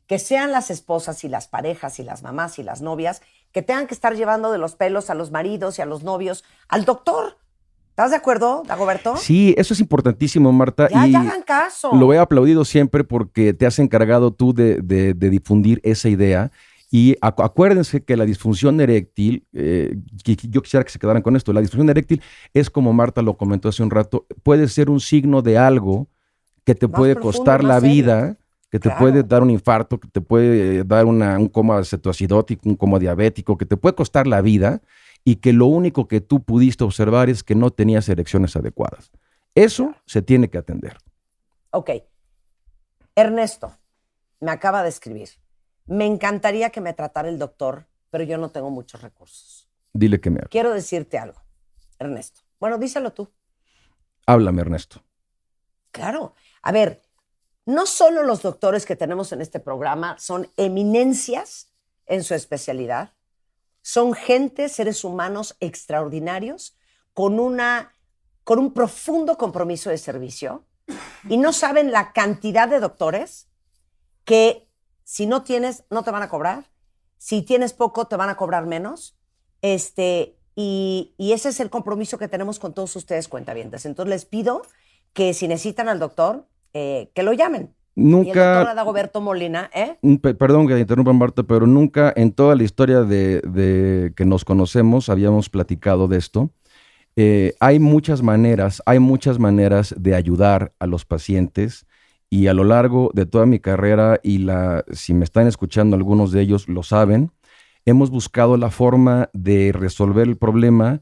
Speaker 6: que sean las esposas y las parejas y las mamás y las novias que tengan que estar llevando de los pelos a los maridos y a los novios al doctor. ¿Estás de acuerdo, Dagoberto?
Speaker 7: Sí, eso es importantísimo, Marta.
Speaker 6: Ya
Speaker 7: y
Speaker 6: hagan caso.
Speaker 7: lo he aplaudido siempre porque te has encargado tú de difundir esa idea. Y acuérdense que la disfunción eréctil, yo quisiera que se quedaran con esto, la disfunción eréctil es, como Marta lo comentó hace un rato, puede ser un signo de algo que te puede costar la vida, que te puede dar un infarto, que te puede dar un coma cetoacidótico, un coma diabético, que te puede costar la vida, y que lo único que tú pudiste observar es que no tenías erecciones adecuadas. Eso se tiene que atender.
Speaker 6: Ok. Ernesto me acaba de escribir. Me encantaría que me tratara el doctor, pero yo no tengo muchos recursos.
Speaker 7: Dile que me hable.
Speaker 6: Quiero decirte algo, Ernesto. Bueno, díselo tú.
Speaker 7: Háblame, Ernesto.
Speaker 6: Claro. A ver, no solo los doctores que tenemos en este programa son eminencias en su especialidad, son gente, seres humanos extraordinarios con un profundo compromiso de servicio, y no saben la cantidad de doctores que si no tienes, no te van a cobrar. Si tienes poco, te van a cobrar menos. Y ese es el compromiso que tenemos con todos ustedes, cuentavientes. Entonces les pido que si necesitan al doctor, que lo llamen.
Speaker 7: Nunca.
Speaker 6: Y el doctor Dagoberto Molina,
Speaker 7: Perdón que interrumpa, Marta, pero nunca en toda la historia de que nos conocemos habíamos platicado de esto. Hay muchas maneras de ayudar a los pacientes, y a lo largo de toda mi carrera, y si me están escuchando algunos de ellos lo saben, hemos buscado la forma de resolver el problema,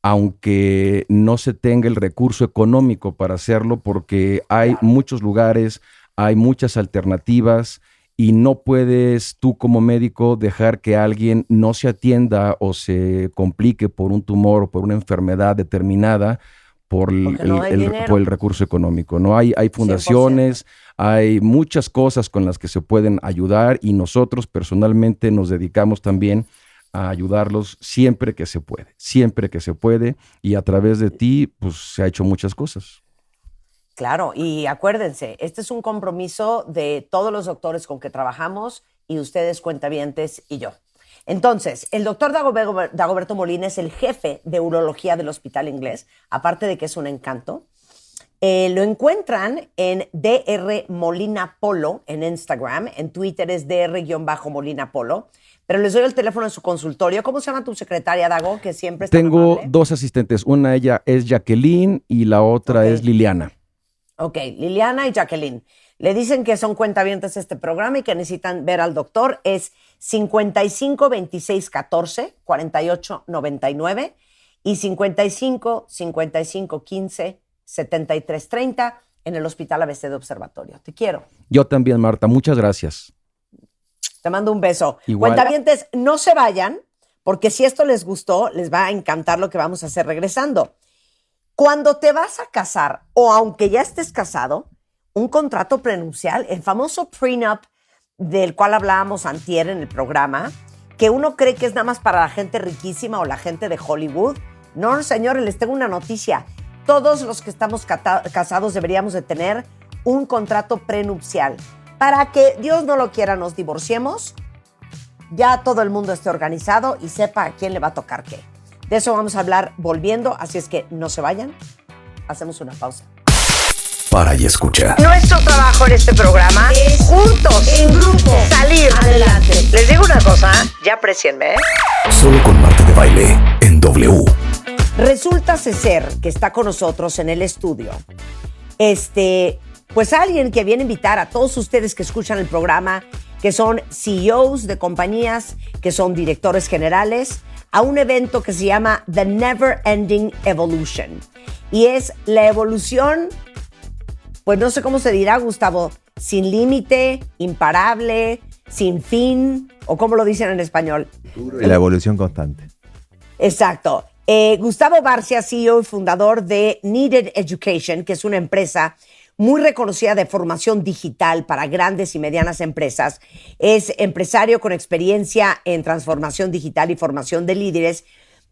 Speaker 7: aunque no se tenga el recurso económico para hacerlo, porque hay muchos lugares, hay muchas alternativas, y no puedes tú como médico dejar que alguien no se atienda o se complique por un tumor o por una enfermedad determinada por el recurso económico. ¿No? Hay fundaciones, 100%. Hay muchas cosas con las que se pueden ayudar, y nosotros personalmente nos dedicamos también a ayudarlos siempre que se puede, y a través de ti pues se ha hecho muchas cosas.
Speaker 6: Claro, y acuérdense, este es un compromiso de todos los doctores con que trabajamos, y ustedes, cuentavientes, y yo. Entonces, el doctor Dagoberto Molina es el jefe de urología del Hospital Inglés, aparte de que es un encanto. Lo encuentran en DR Molina Polo en Instagram, en Twitter es DR-Molina Polo, pero les doy el teléfono de su consultorio. ¿Cómo se llama tu secretaria, Dago, que siempre está
Speaker 7: Tengo
Speaker 6: amable?
Speaker 7: 2 asistentes, una ella es Jacqueline y la otra es Liliana.
Speaker 6: Ok, Liliana y Jacqueline. Le dicen que son cuentavientes de este programa y que necesitan ver al doctor. Es 55 26 14 48 99 y 55 55 15 7330 en el Hospital ABC de Observatorio. Te quiero.
Speaker 7: Yo también, Marta. Muchas gracias.
Speaker 6: Te mando un beso.
Speaker 7: Igual.
Speaker 6: Cuentavientes, no se vayan, porque si esto les gustó, les va a encantar lo que vamos a hacer regresando. Cuando te vas a casar, o aunque ya estés casado, un contrato prenupcial, el famoso prenup del cual hablábamos antier en el programa, que uno cree que es nada más para la gente riquísima o la gente de Hollywood. No, señores, les tengo una noticia. Todos los que estamos casados deberíamos de tener un contrato prenupcial. Para que, Dios no lo quiera, nos divorciemos, ya todo el mundo esté organizado y sepa a quién le va a tocar qué. De eso vamos a hablar volviendo, así es que no se vayan. Hacemos una pausa.
Speaker 1: Para y escucha.
Speaker 6: Nuestro trabajo en este programa es juntos, en grupo, salir adelante. Les digo una cosa, ya aprecienme, ¿eh?
Speaker 1: Solo con Marta de Baile en W.
Speaker 6: Resulta ser que está con nosotros en el estudio pues alguien que viene a invitar a todos ustedes que escuchan el programa, que son CEOs de compañías, que son directores generales, a un evento que se llama The Never Ending Evolution. Y es la evolución, pues no sé cómo se dirá, Gustavo, sin límite, imparable, sin fin, o cómo lo dicen en español.
Speaker 8: La evolución constante.
Speaker 6: Exacto. Gustavo Barcia, CEO y fundador de Needed Education, que es una empresa muy reconocida de formación digital para grandes y medianas empresas. Es empresario con experiencia en transformación digital y formación de líderes.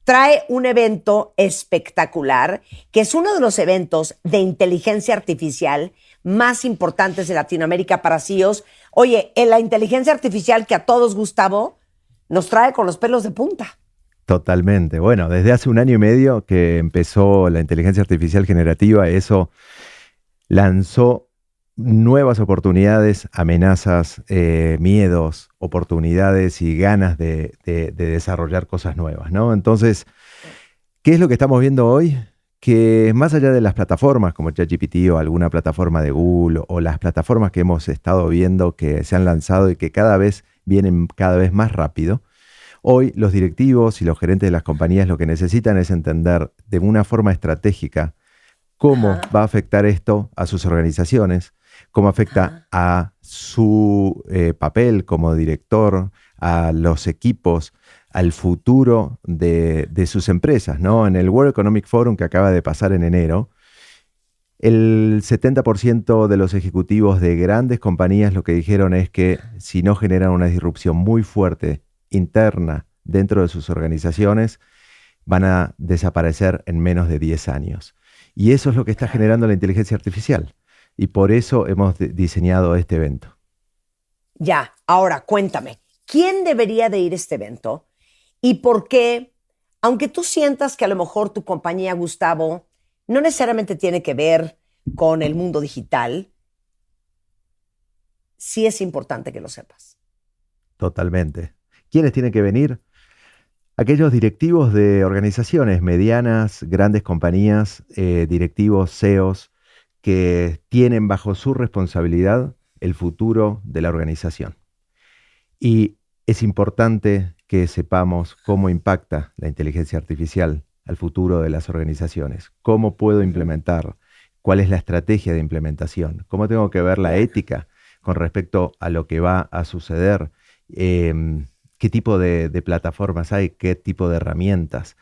Speaker 6: Trae un evento espectacular, que es uno de los eventos de inteligencia artificial más importantes de Latinoamérica para CEOs. Oye, en la inteligencia artificial que a todos, Gustavo, nos trae con los pelos de punta.
Speaker 8: Totalmente. Bueno, desde hace 1 año y medio que empezó la inteligencia artificial generativa, eso lanzó nuevas oportunidades, amenazas, miedos, oportunidades y ganas de desarrollar cosas nuevas, ¿no? Entonces, ¿qué es lo que estamos viendo hoy? Que más allá de las plataformas como ChatGPT o alguna plataforma de Google o las plataformas que hemos estado viendo que se han lanzado y que cada vez vienen cada vez más rápido, hoy los directivos y los gerentes de las compañías lo que necesitan es entender de una forma estratégica cómo va a afectar esto a sus organizaciones, cómo afecta a su papel como director, a los equipos, al futuro de sus empresas, ¿no? En el World Economic Forum que acaba de pasar en enero, el 70% de los ejecutivos de grandes compañías lo que dijeron es que si no generan una disrupción muy fuerte interna dentro de sus organizaciones, van a desaparecer en menos de 10 años. Y eso es lo que está generando la inteligencia artificial. Y por eso hemos diseñado este evento.
Speaker 6: Ya, ahora cuéntame, ¿quién debería de ir a este evento? ¿Y por qué, aunque tú sientas que a lo mejor tu compañía, Gustavo, no necesariamente tiene que ver con el mundo digital, sí es importante que lo sepas?
Speaker 8: Totalmente. ¿Quiénes tienen que venir? Aquellos directivos de organizaciones medianas, grandes compañías, directivos, CEOs, que tienen bajo su responsabilidad el futuro de la organización. Y es importante que sepamos cómo impacta la inteligencia artificial al futuro de las organizaciones, cómo puedo implementar, cuál es la estrategia de implementación, cómo tengo que ver la ética con respecto a lo que va a suceder, qué tipo de plataformas hay, qué tipo de herramientas.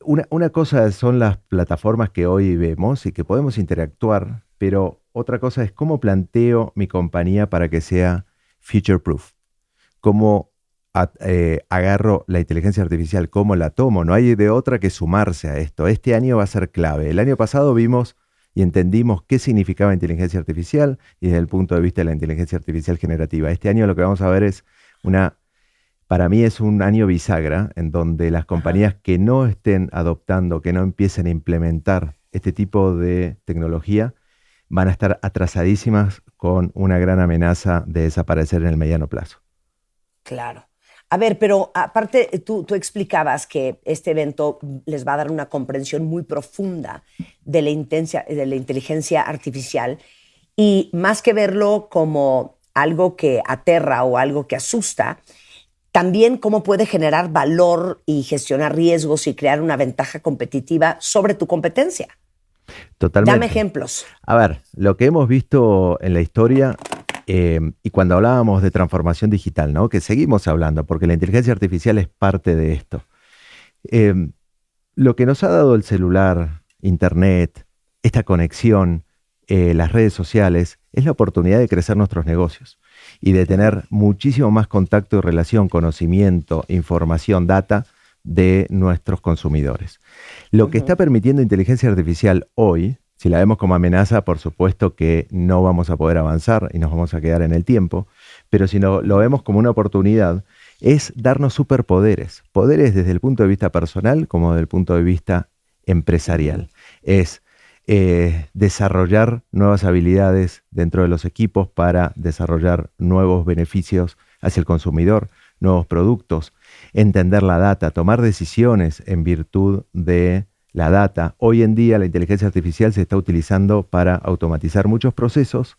Speaker 8: Una cosa son las plataformas que hoy vemos y que podemos interactuar, pero otra cosa es cómo planteo mi compañía para que sea future proof. Cómo agarro la inteligencia artificial, cómo la tomo. No hay de otra que sumarse a esto. Este año va a ser clave. El año pasado vimos y entendimos qué significaba inteligencia artificial y desde el punto de vista de la inteligencia artificial generativa. Este año lo que vamos a ver es para mí es un año bisagra en donde las compañías que no estén adoptando, que no empiecen a implementar este tipo de tecnología, van a estar atrasadísimas con una gran amenaza de desaparecer en el mediano plazo.
Speaker 6: Claro. A ver, pero aparte tú explicabas que este evento les va a dar una comprensión muy profunda de la inteligencia artificial y más que verlo como algo que aterra o algo que asusta, también cómo puede generar valor y gestionar riesgos y crear una ventaja competitiva sobre tu competencia.
Speaker 8: Totalmente.
Speaker 6: Dame ejemplos.
Speaker 8: A ver, lo que hemos visto en la historia y cuando hablábamos de transformación digital, ¿no? Que seguimos hablando, porque la inteligencia artificial es parte de esto. Lo que nos ha dado el celular, internet, esta conexión, las redes sociales, es la oportunidad de crecer nuestros negocios y de tener muchísimo más contacto y relación, conocimiento, información, data de nuestros consumidores. Lo que está permitiendo inteligencia artificial hoy, si la vemos como amenaza, por supuesto que no vamos a poder avanzar y nos vamos a quedar en el tiempo, pero si no, lo vemos como una oportunidad, es darnos superpoderes, poderes desde el punto de vista personal como desde el punto de vista empresarial. Es desarrollar nuevas habilidades dentro de los equipos para desarrollar nuevos beneficios hacia el consumidor, nuevos productos, entender la data, tomar decisiones en virtud de la data. Hoy en día la inteligencia artificial se está utilizando para automatizar muchos procesos,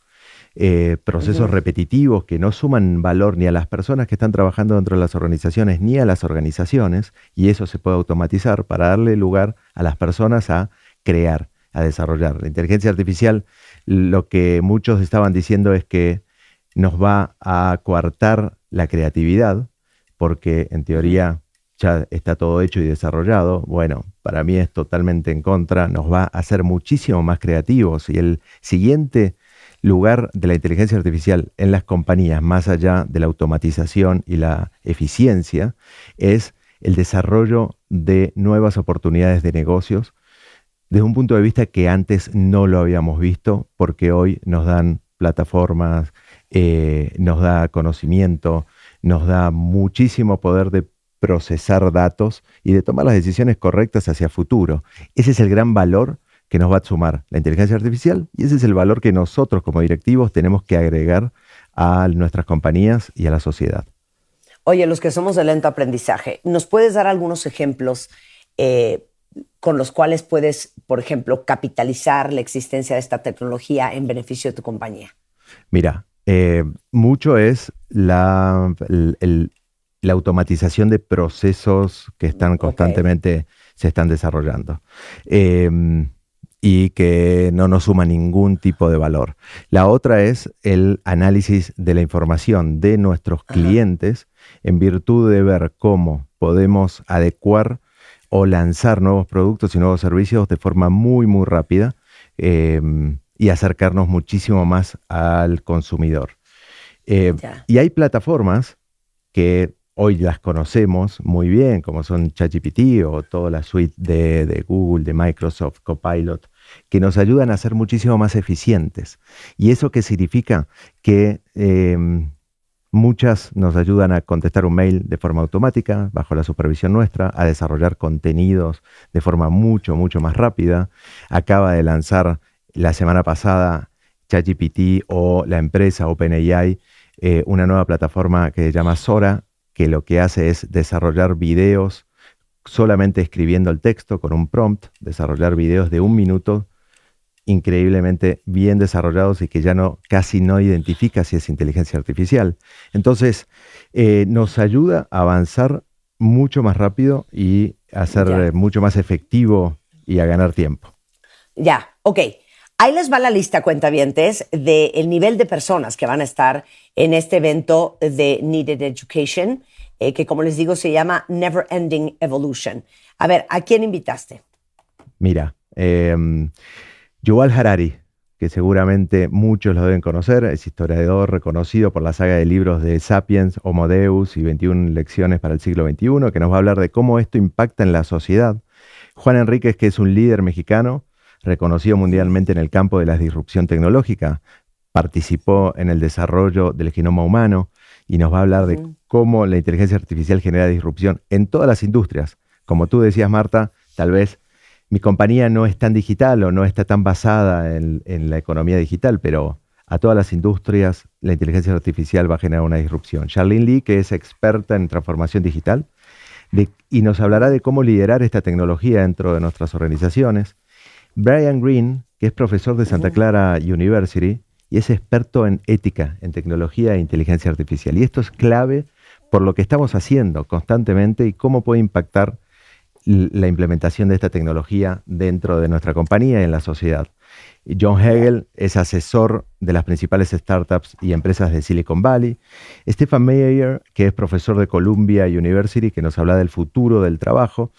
Speaker 8: repetitivos que no suman valor ni a las personas que están trabajando dentro de las organizaciones ni a las organizaciones, y eso se puede automatizar para darle lugar a las personas a crear, a desarrollar. La inteligencia artificial, lo que muchos estaban diciendo es que nos va a coartar la creatividad, porque en teoría ya está todo hecho y desarrollado. Bueno, para mí es totalmente en contra, nos va a hacer muchísimo más creativos, y el siguiente lugar de la inteligencia artificial en las compañías, más allá de la automatización y la eficiencia, es el desarrollo de nuevas oportunidades de negocios desde un punto de vista que antes no lo habíamos visto, porque hoy nos dan plataformas, nos da conocimiento, nos da muchísimo poder de procesar datos y de tomar las decisiones correctas hacia futuro. Ese es el gran valor que nos va a sumar la inteligencia artificial, y ese es el valor que nosotros como directivos tenemos que agregar a nuestras compañías y a la sociedad.
Speaker 6: Oye, los que somos de lento aprendizaje, ¿nos puedes dar algunos ejemplos con los cuales puedes, por ejemplo, capitalizar la existencia de esta tecnología en beneficio de tu compañía?
Speaker 8: Mira, mucho es la automatización de procesos que están constantemente, se están desarrollando. Y que no nos suma ningún tipo de valor. La otra es el análisis de la información de nuestros clientes en virtud de ver cómo podemos adecuar o lanzar nuevos productos y nuevos servicios de forma muy, muy rápida y acercarnos muchísimo más al consumidor. Y hay plataformas que hoy las conocemos muy bien, como son ChatGPT o toda la suite de Google, de Microsoft, Copilot, que nos ayudan a ser muchísimo más eficientes. ¿Y eso qué significa? Que muchas nos ayudan a contestar un mail de forma automática, bajo la supervisión nuestra, a desarrollar contenidos de forma mucho, mucho más rápida. Acaba de lanzar la semana pasada ChatGPT o la empresa OpenAI una nueva plataforma que se llama Sora, que lo que hace es desarrollar videos solamente escribiendo el texto con un prompt, desarrollar videos de 1 minuto increíblemente bien desarrollados y que ya casi no identifica si es inteligencia artificial. Entonces, nos ayuda a avanzar mucho más rápido y a ser mucho más efectivo y a ganar tiempo.
Speaker 6: Ya, ok. Ahí les va la lista, cuentavientes, del nivel de personas que van a estar en este evento de Needed Education, que como les digo se llama Never Ending Evolution. A ver, ¿a quién invitaste?
Speaker 8: Mira, Yuval Harari, que seguramente muchos lo deben conocer, es historiador reconocido por la saga de libros de Sapiens, Homo Deus y 21 lecciones para el siglo XXI, que nos va a hablar de cómo esto impacta en la sociedad. Juan Enríquez, que es un líder mexicano, reconocido mundialmente en el campo de la disrupción tecnológica, participó en el desarrollo del genoma humano y nos va a hablar de cómo la inteligencia artificial genera disrupción en todas las industrias. Como tú decías, Marta, tal vez mi compañía no es tan digital o no está tan basada en la economía digital, pero a todas las industrias la inteligencia artificial va a generar una disrupción. Charlene Lee, que es experta en transformación digital, y nos hablará de cómo liderar esta tecnología dentro de nuestras organizaciones. Brian Greene, que es profesor de Santa Clara University y es experto en ética, en tecnología e inteligencia artificial. Y esto es clave por lo que estamos haciendo constantemente y cómo puede impactar la implementación de esta tecnología dentro de nuestra compañía y en la sociedad. John Hagel es asesor de las principales startups y empresas de Silicon Valley. Stephen Meyer, que es profesor de Columbia University, que nos habla del futuro del trabajo.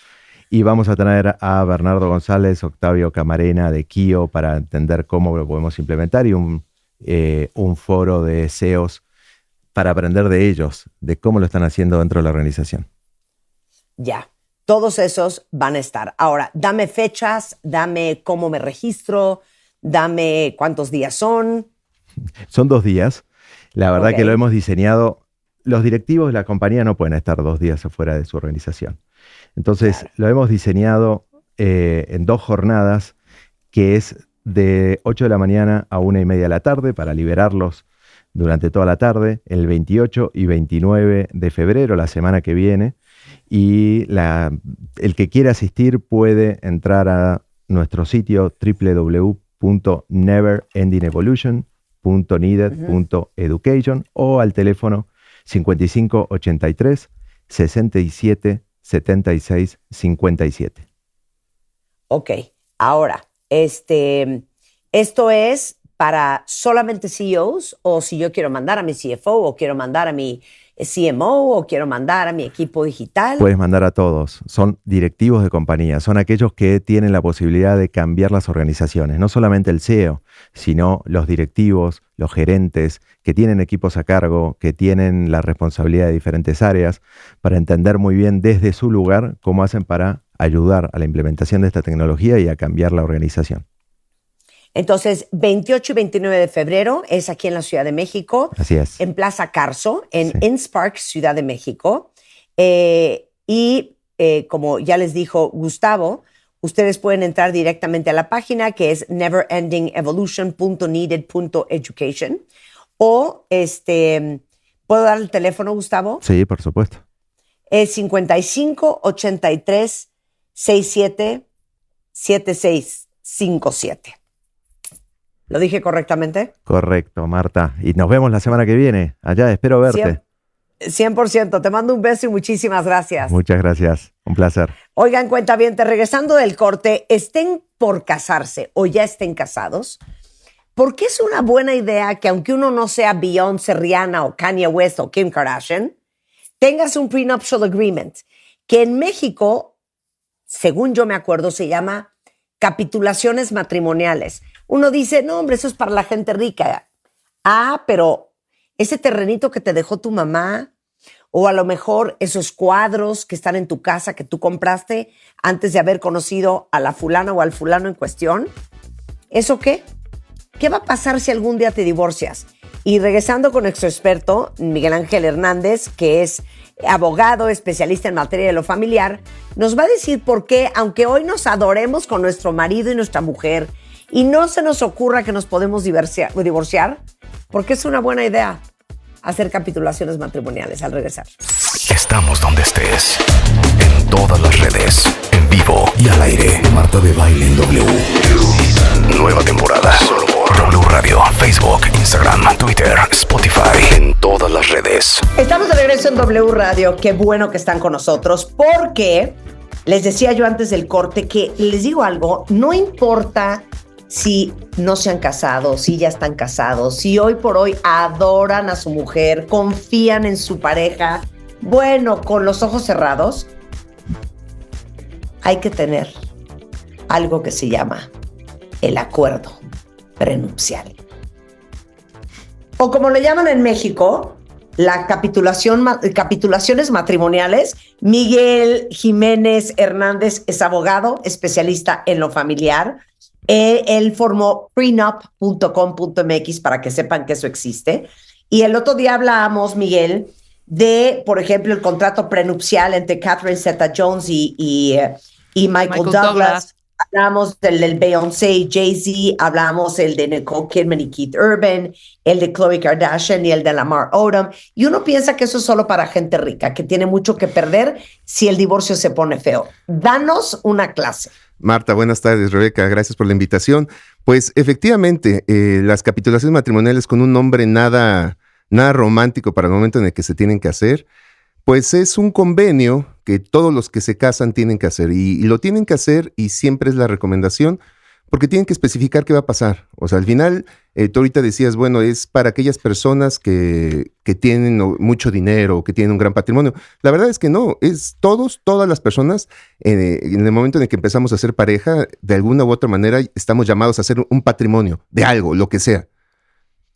Speaker 8: Y vamos a tener a Bernardo González, Octavio Camarena de Kio para entender cómo lo podemos implementar y un foro de CEOs para aprender de ellos, de cómo lo están haciendo dentro de la organización.
Speaker 6: Ya, todos esos van a estar. Ahora, dame fechas, dame cómo me registro, dame cuántos días son.
Speaker 8: Son 2 días. La verdad
Speaker 6: Ok.
Speaker 8: que lo hemos diseñado. Los directivos de la compañía no pueden estar 2 días afuera de su organización. Entonces, lo hemos diseñado en 2 jornadas, que es de 8 de la mañana a 1:30 de la tarde, para liberarlos durante toda la tarde, el 28 y 29 de febrero, la semana que viene. Y el que quiera asistir puede entrar a nuestro sitio www.neverendingevolution.needed.education o al teléfono 55 83 67 76 57.
Speaker 6: Ok, ahora, ¿esto es para solamente CEOs o si yo quiero mandar a mi CFO o quiero mandar a mi CMO o quiero mandar a mi equipo digital?
Speaker 8: Puedes mandar a todos. Son directivos de compañía. Son aquellos que tienen la posibilidad de cambiar las organizaciones. No solamente el CEO, sino los directivos, los gerentes, que tienen equipos a cargo, que tienen la responsabilidad de diferentes áreas, para entender muy bien desde su lugar cómo hacen para ayudar a la implementación de esta tecnología y a cambiar la organización.
Speaker 6: Entonces, 28 y 29 de febrero es aquí en la Ciudad de México.
Speaker 8: Así es.
Speaker 6: En Plaza Carso, en
Speaker 8: Sí.
Speaker 6: InSpark, Ciudad de México. Como ya les dijo Gustavo, ustedes pueden entrar directamente a la página que es neverendingevolution.needed.education. O, ¿puedo dar el teléfono, Gustavo?
Speaker 8: Sí, por supuesto.
Speaker 6: Es 55 83 67 76 57. ¿Lo dije correctamente?
Speaker 8: Correcto, Marta. Y nos vemos la semana que viene. Allá, espero verte.
Speaker 6: 100%. Te mando un beso y muchísimas gracias.
Speaker 8: Muchas gracias. Un placer.
Speaker 6: Oigan, cuentavientes, regresando del corte, estén por casarse o ya estén casados, porque es una buena idea que aunque uno no sea Beyoncé, Rihanna o Kanye West o Kim Kardashian, tengas un prenuptial agreement, que en México, según yo me acuerdo, se llama capitulaciones matrimoniales. Uno dice, no, hombre, eso es para la gente rica. Ah, pero ese terrenito que te dejó tu mamá, o a lo mejor esos cuadros que están en tu casa que tú compraste antes de haber conocido a la fulana o al fulano en cuestión, ¿eso qué? ¿Qué va a pasar si algún día te divorcias? Y regresando con nuestro experto, Miguel Ángel Hernández, que es abogado, especialista en materia de lo familiar, nos va a decir por qué, aunque hoy nos adoremos con nuestro marido y nuestra mujer y no se nos ocurra que nos podemos divorciar, porque es una buena idea hacer capitulaciones matrimoniales al regresar.
Speaker 1: Estamos donde estés. En todas las redes. En vivo y al aire. Marta de Baile en W. Nueva temporada. Solo por W Radio, Facebook, Instagram, Twitter, Spotify. En todas las redes.
Speaker 6: Estamos de regreso en W Radio. Qué bueno que están con nosotros, porque les decía yo antes del corte que les digo algo, no importa si no se han casado, si ya están casados, si hoy por hoy adoran a su mujer, confían en su pareja, bueno, con los ojos cerrados, hay que tener algo que se llama el acuerdo prenupcial. O como le llaman en México, la capitulaciones matrimoniales. Miguel Jiménez Hernández es abogado, especialista en lo familiar. Él formó prenup.com.mx para que sepan que eso existe. Y el otro día hablábamos, Miguel, de, por ejemplo, el contrato prenupcial entre Catherine Zeta-Jones y Michael Douglas. Hablamos del Beyoncé y Jay-Z, hablamos el de Nicole Kidman y Keith Urban, el de Khloe Kardashian y el de Lamar Odom. Y uno piensa que eso es solo para gente rica, que tiene mucho que perder si el divorcio se pone feo. Danos una clase.
Speaker 9: Marta, buenas tardes. Rebeca, gracias por la invitación. Pues efectivamente, las capitulaciones matrimoniales con un nombre nada romántico para el momento en el que se tienen que hacer, pues es un convenio que todos los que se casan tienen que hacer. Y lo tienen que hacer, y siempre es la recomendación, porque tienen que especificar qué va a pasar. O sea, al final, tú ahorita decías, bueno, es para aquellas personas que tienen mucho dinero, que tienen un gran patrimonio. La verdad es que no, es todas las personas, en el momento en el que empezamos a ser pareja, de alguna u otra manera, estamos llamados a hacer un patrimonio de algo, lo que sea.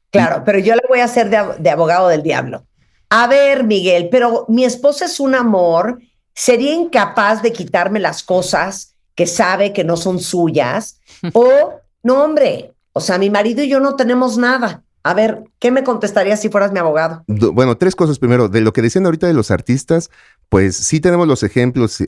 Speaker 6: Claro, pero yo le voy a hacer de abogado del diablo. A ver, Miguel, pero mi esposa es un amor, sería incapaz de quitarme las cosas que sabe que no son suyas, o no, hombre, o sea, mi marido y yo no tenemos nada. A ver, ¿qué me contestarías si fueras mi abogado?
Speaker 9: Bueno, 3 cosas. Primero, de lo que decían ahorita de los artistas, pues sí tenemos los ejemplos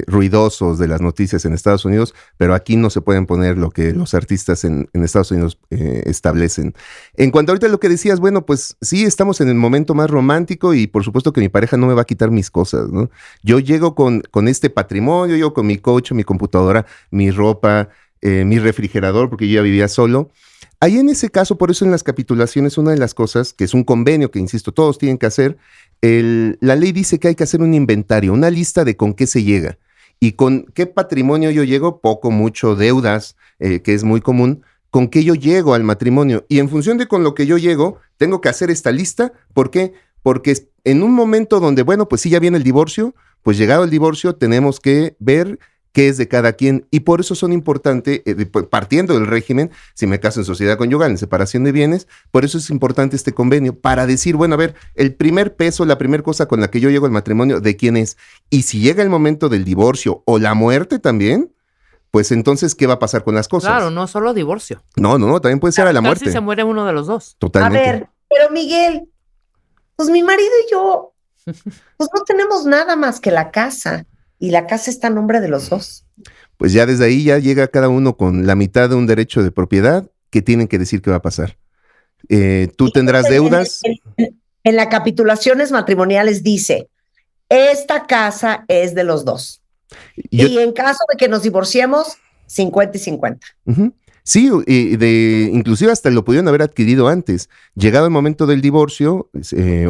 Speaker 9: ruidosos de las noticias en Estados Unidos, pero aquí no se pueden poner lo que los artistas en Estados Unidos establecen. En cuanto ahorita a lo que decías, bueno, pues sí, estamos en el momento más romántico y por supuesto que mi pareja no me va a quitar mis cosas, ¿no? Yo llego con este patrimonio, yo con mi coche, mi computadora, mi ropa, mi refrigerador, porque yo ya vivía solo. Ahí en ese caso, por eso en las capitulaciones, una de las cosas, que es un convenio que, insisto, todos tienen que hacer, la ley dice que hay que hacer un inventario, una lista de con qué se llega y con qué patrimonio yo llego, poco, mucho, deudas, que es muy común, con qué yo llego al matrimonio. Y en función de con lo que yo llego, tengo que hacer esta lista. ¿Por qué? Porque en un momento donde, bueno, pues sí, ya viene el divorcio, pues llegado el divorcio tenemos que ver qué es de cada quien, y por eso son importantes, partiendo del régimen, si me caso en sociedad conyugal, en separación de bienes, por eso es importante este convenio, para decir, bueno, a ver, el primer peso, la primera cosa con la que yo llego al matrimonio, ¿de quién es? Y si llega el momento del divorcio o la muerte también, pues entonces, ¿qué va a pasar con las cosas?
Speaker 2: Claro, no solo divorcio.
Speaker 9: No, también puede ser a la muerte.
Speaker 2: Si se muere uno de los dos.
Speaker 9: Totalmente.
Speaker 6: A ver, pero Miguel, pues mi marido y yo, pues no tenemos nada más que la casa. Y la casa está a nombre de los dos.
Speaker 9: Pues ya desde ahí ya llega cada uno con la mitad de un derecho de propiedad que tienen que decir qué va a pasar. Tú tendrás deudas.
Speaker 6: En las capitulaciones matrimoniales dice, esta casa es de los dos. Y en caso de que nos divorciemos, 50 y 50.
Speaker 9: Uh-huh. Sí, inclusive hasta lo pudieron haber adquirido antes. Llegado el momento del divorcio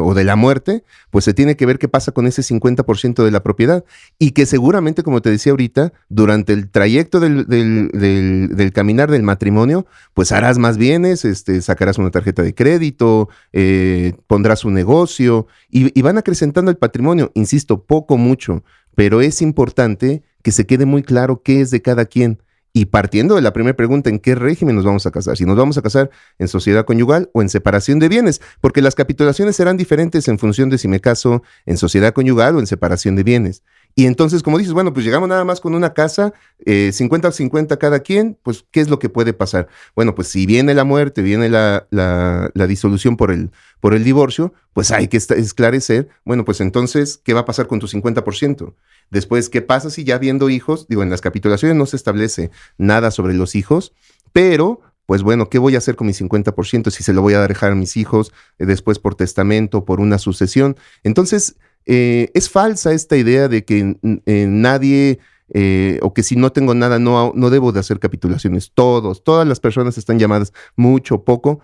Speaker 9: o de la muerte, pues se tiene que ver qué pasa con ese 50% de la propiedad. Y que seguramente, como te decía ahorita, durante el trayecto del caminar del matrimonio, pues harás más bienes, sacarás una tarjeta de crédito, pondrás un negocio y van acrecentando el patrimonio. Insisto, poco, mucho, pero es importante que se quede muy claro qué es de cada quien. Y partiendo de la primera pregunta, ¿en qué régimen nos vamos a casar? Si nos vamos a casar en sociedad conyugal o en separación de bienes, porque las capitulaciones serán diferentes en función de si me caso en sociedad conyugal o en separación de bienes. Y entonces, como dices, bueno, pues llegamos nada más con una casa, 50-50 cada quien, pues, ¿qué es lo que puede pasar? Bueno, pues si viene la muerte, viene la disolución por el divorcio, pues hay que esclarecer, bueno, pues entonces, ¿qué va a pasar con tu 50%? Después, ¿qué pasa si ya habiendo hijos? Digo, en las capitulaciones no se establece nada sobre los hijos, pero pues bueno, ¿qué voy a hacer con mi 50%? Si se lo voy a dejar a mis hijos después por testamento, por una sucesión. Entonces, es falsa esta idea de que nadie, o que si no tengo nada, no debo de hacer capitulaciones. Todas las personas están llamadas, mucho o poco,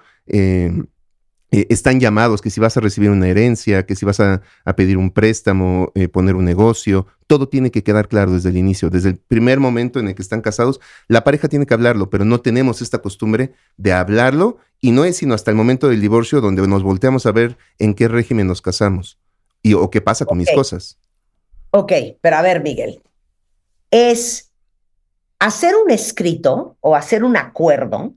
Speaker 9: están llamados, que si vas a recibir una herencia, que si vas a pedir un préstamo, poner un negocio, todo tiene que quedar claro desde el inicio, desde el primer momento en el que están casados, la pareja tiene que hablarlo, pero no tenemos esta costumbre de hablarlo, y no es sino hasta el momento del divorcio donde nos volteamos a ver en qué régimen nos casamos o qué pasa con mis cosas.
Speaker 6: Ok, pero a ver, Miguel, es hacer un escrito o hacer un acuerdo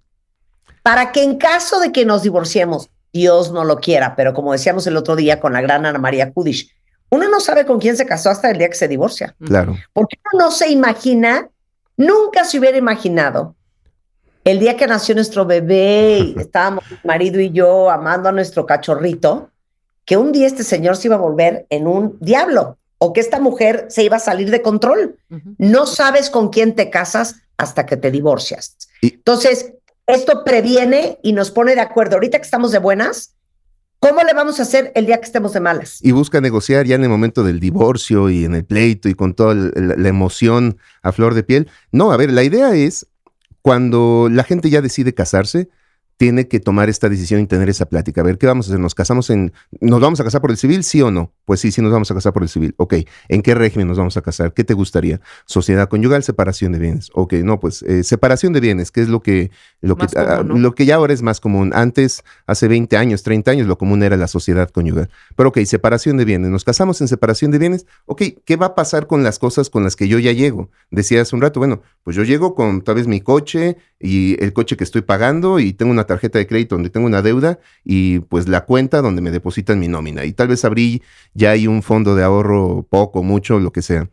Speaker 6: para que en caso de que nos divorciemos, Dios no lo quiera, pero como decíamos el otro día con la gran Ana María Kudish, uno no sabe con quién se casó hasta el día que se divorcia.
Speaker 9: Claro.
Speaker 6: Porque uno no se imagina, nunca se hubiera imaginado el día que nació nuestro bebé y estábamos mi marido y yo amando a nuestro cachorrito, que un día este señor se iba a volver en un diablo o que esta mujer se iba a salir de control. Uh-huh. No sabes con quién te casas hasta que te divorcias. Entonces, esto previene y nos pone de acuerdo. Ahorita que estamos de buenas, ¿cómo le vamos a hacer el día que estemos de malas?
Speaker 9: Y busca negociar ya en el momento del divorcio y en el pleito y con toda la emoción a flor de piel. No, a ver, la idea es cuando la gente ya decide casarse, tiene que tomar esta decisión y tener esa plática. A ver, ¿qué vamos a hacer? ¿Nos vamos a casar por el civil, sí o no? Pues sí, nos vamos a casar por el civil. Ok, ¿en qué régimen nos vamos a casar? ¿Qué te gustaría? ¿Sociedad conyugal, separación de bienes? Ok, no, pues separación de bienes, que es lo que ya ahora es más común. Antes, hace 20 años, 30 años, lo común era la sociedad conyugal. Pero ok, separación de bienes. Nos casamos en separación de bienes. Ok, ¿qué va a pasar con las cosas con las que yo ya llego? Decía hace un rato, bueno, pues yo llego con tal vez mi coche y el coche que estoy pagando y tengo una tarjeta de crédito donde tengo una deuda y pues la cuenta donde me depositan mi nómina y tal vez abrí ya hay un fondo de ahorro poco, mucho, lo que sea.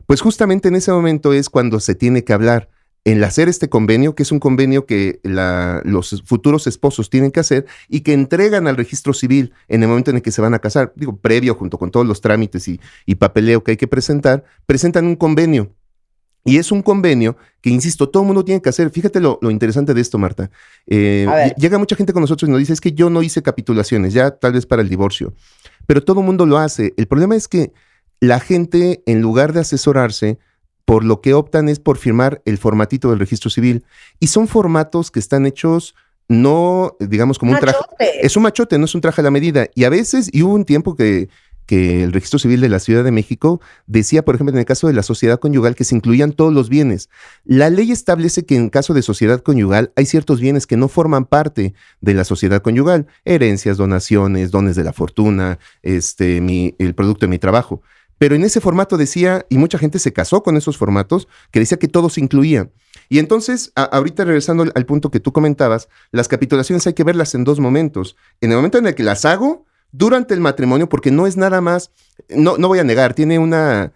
Speaker 9: Pues justamente en ese momento es cuando se tiene que hablar en hacer este convenio, que es un convenio que los futuros esposos tienen que hacer y que entregan al registro civil en el momento en el que se van a casar, digo, previo junto con todos los trámites y papeleo que hay que presentan un convenio. Y es un convenio que, insisto, todo el mundo tiene que hacer. Fíjate lo interesante de esto, Marta. Llega mucha gente con nosotros y nos dice, es que yo no hice capitulaciones, ya tal vez para el divorcio. Pero todo el mundo lo hace. El problema es que la gente, en lugar de asesorarse, por lo que optan es por firmar el formatito del registro civil. Y son formatos que están hechos no, digamos, como un traje. Es un machote, no es un traje a la medida. Y a veces, y hubo un tiempo que el registro civil de la Ciudad de México decía, por ejemplo, en el caso de la sociedad conyugal, que se incluían todos los bienes. La ley establece que en caso de sociedad conyugal hay ciertos bienes que no forman parte de la sociedad conyugal. Herencias, donaciones, dones de la fortuna, el producto de mi trabajo. Pero en ese formato decía, y mucha gente se casó con esos formatos, que decía que todo se incluía. Y entonces, ahorita regresando al punto que tú comentabas, las capitulaciones hay que verlas en dos momentos. En el momento en el que las hago, durante el matrimonio, porque no es nada más, no voy a negar, tiene una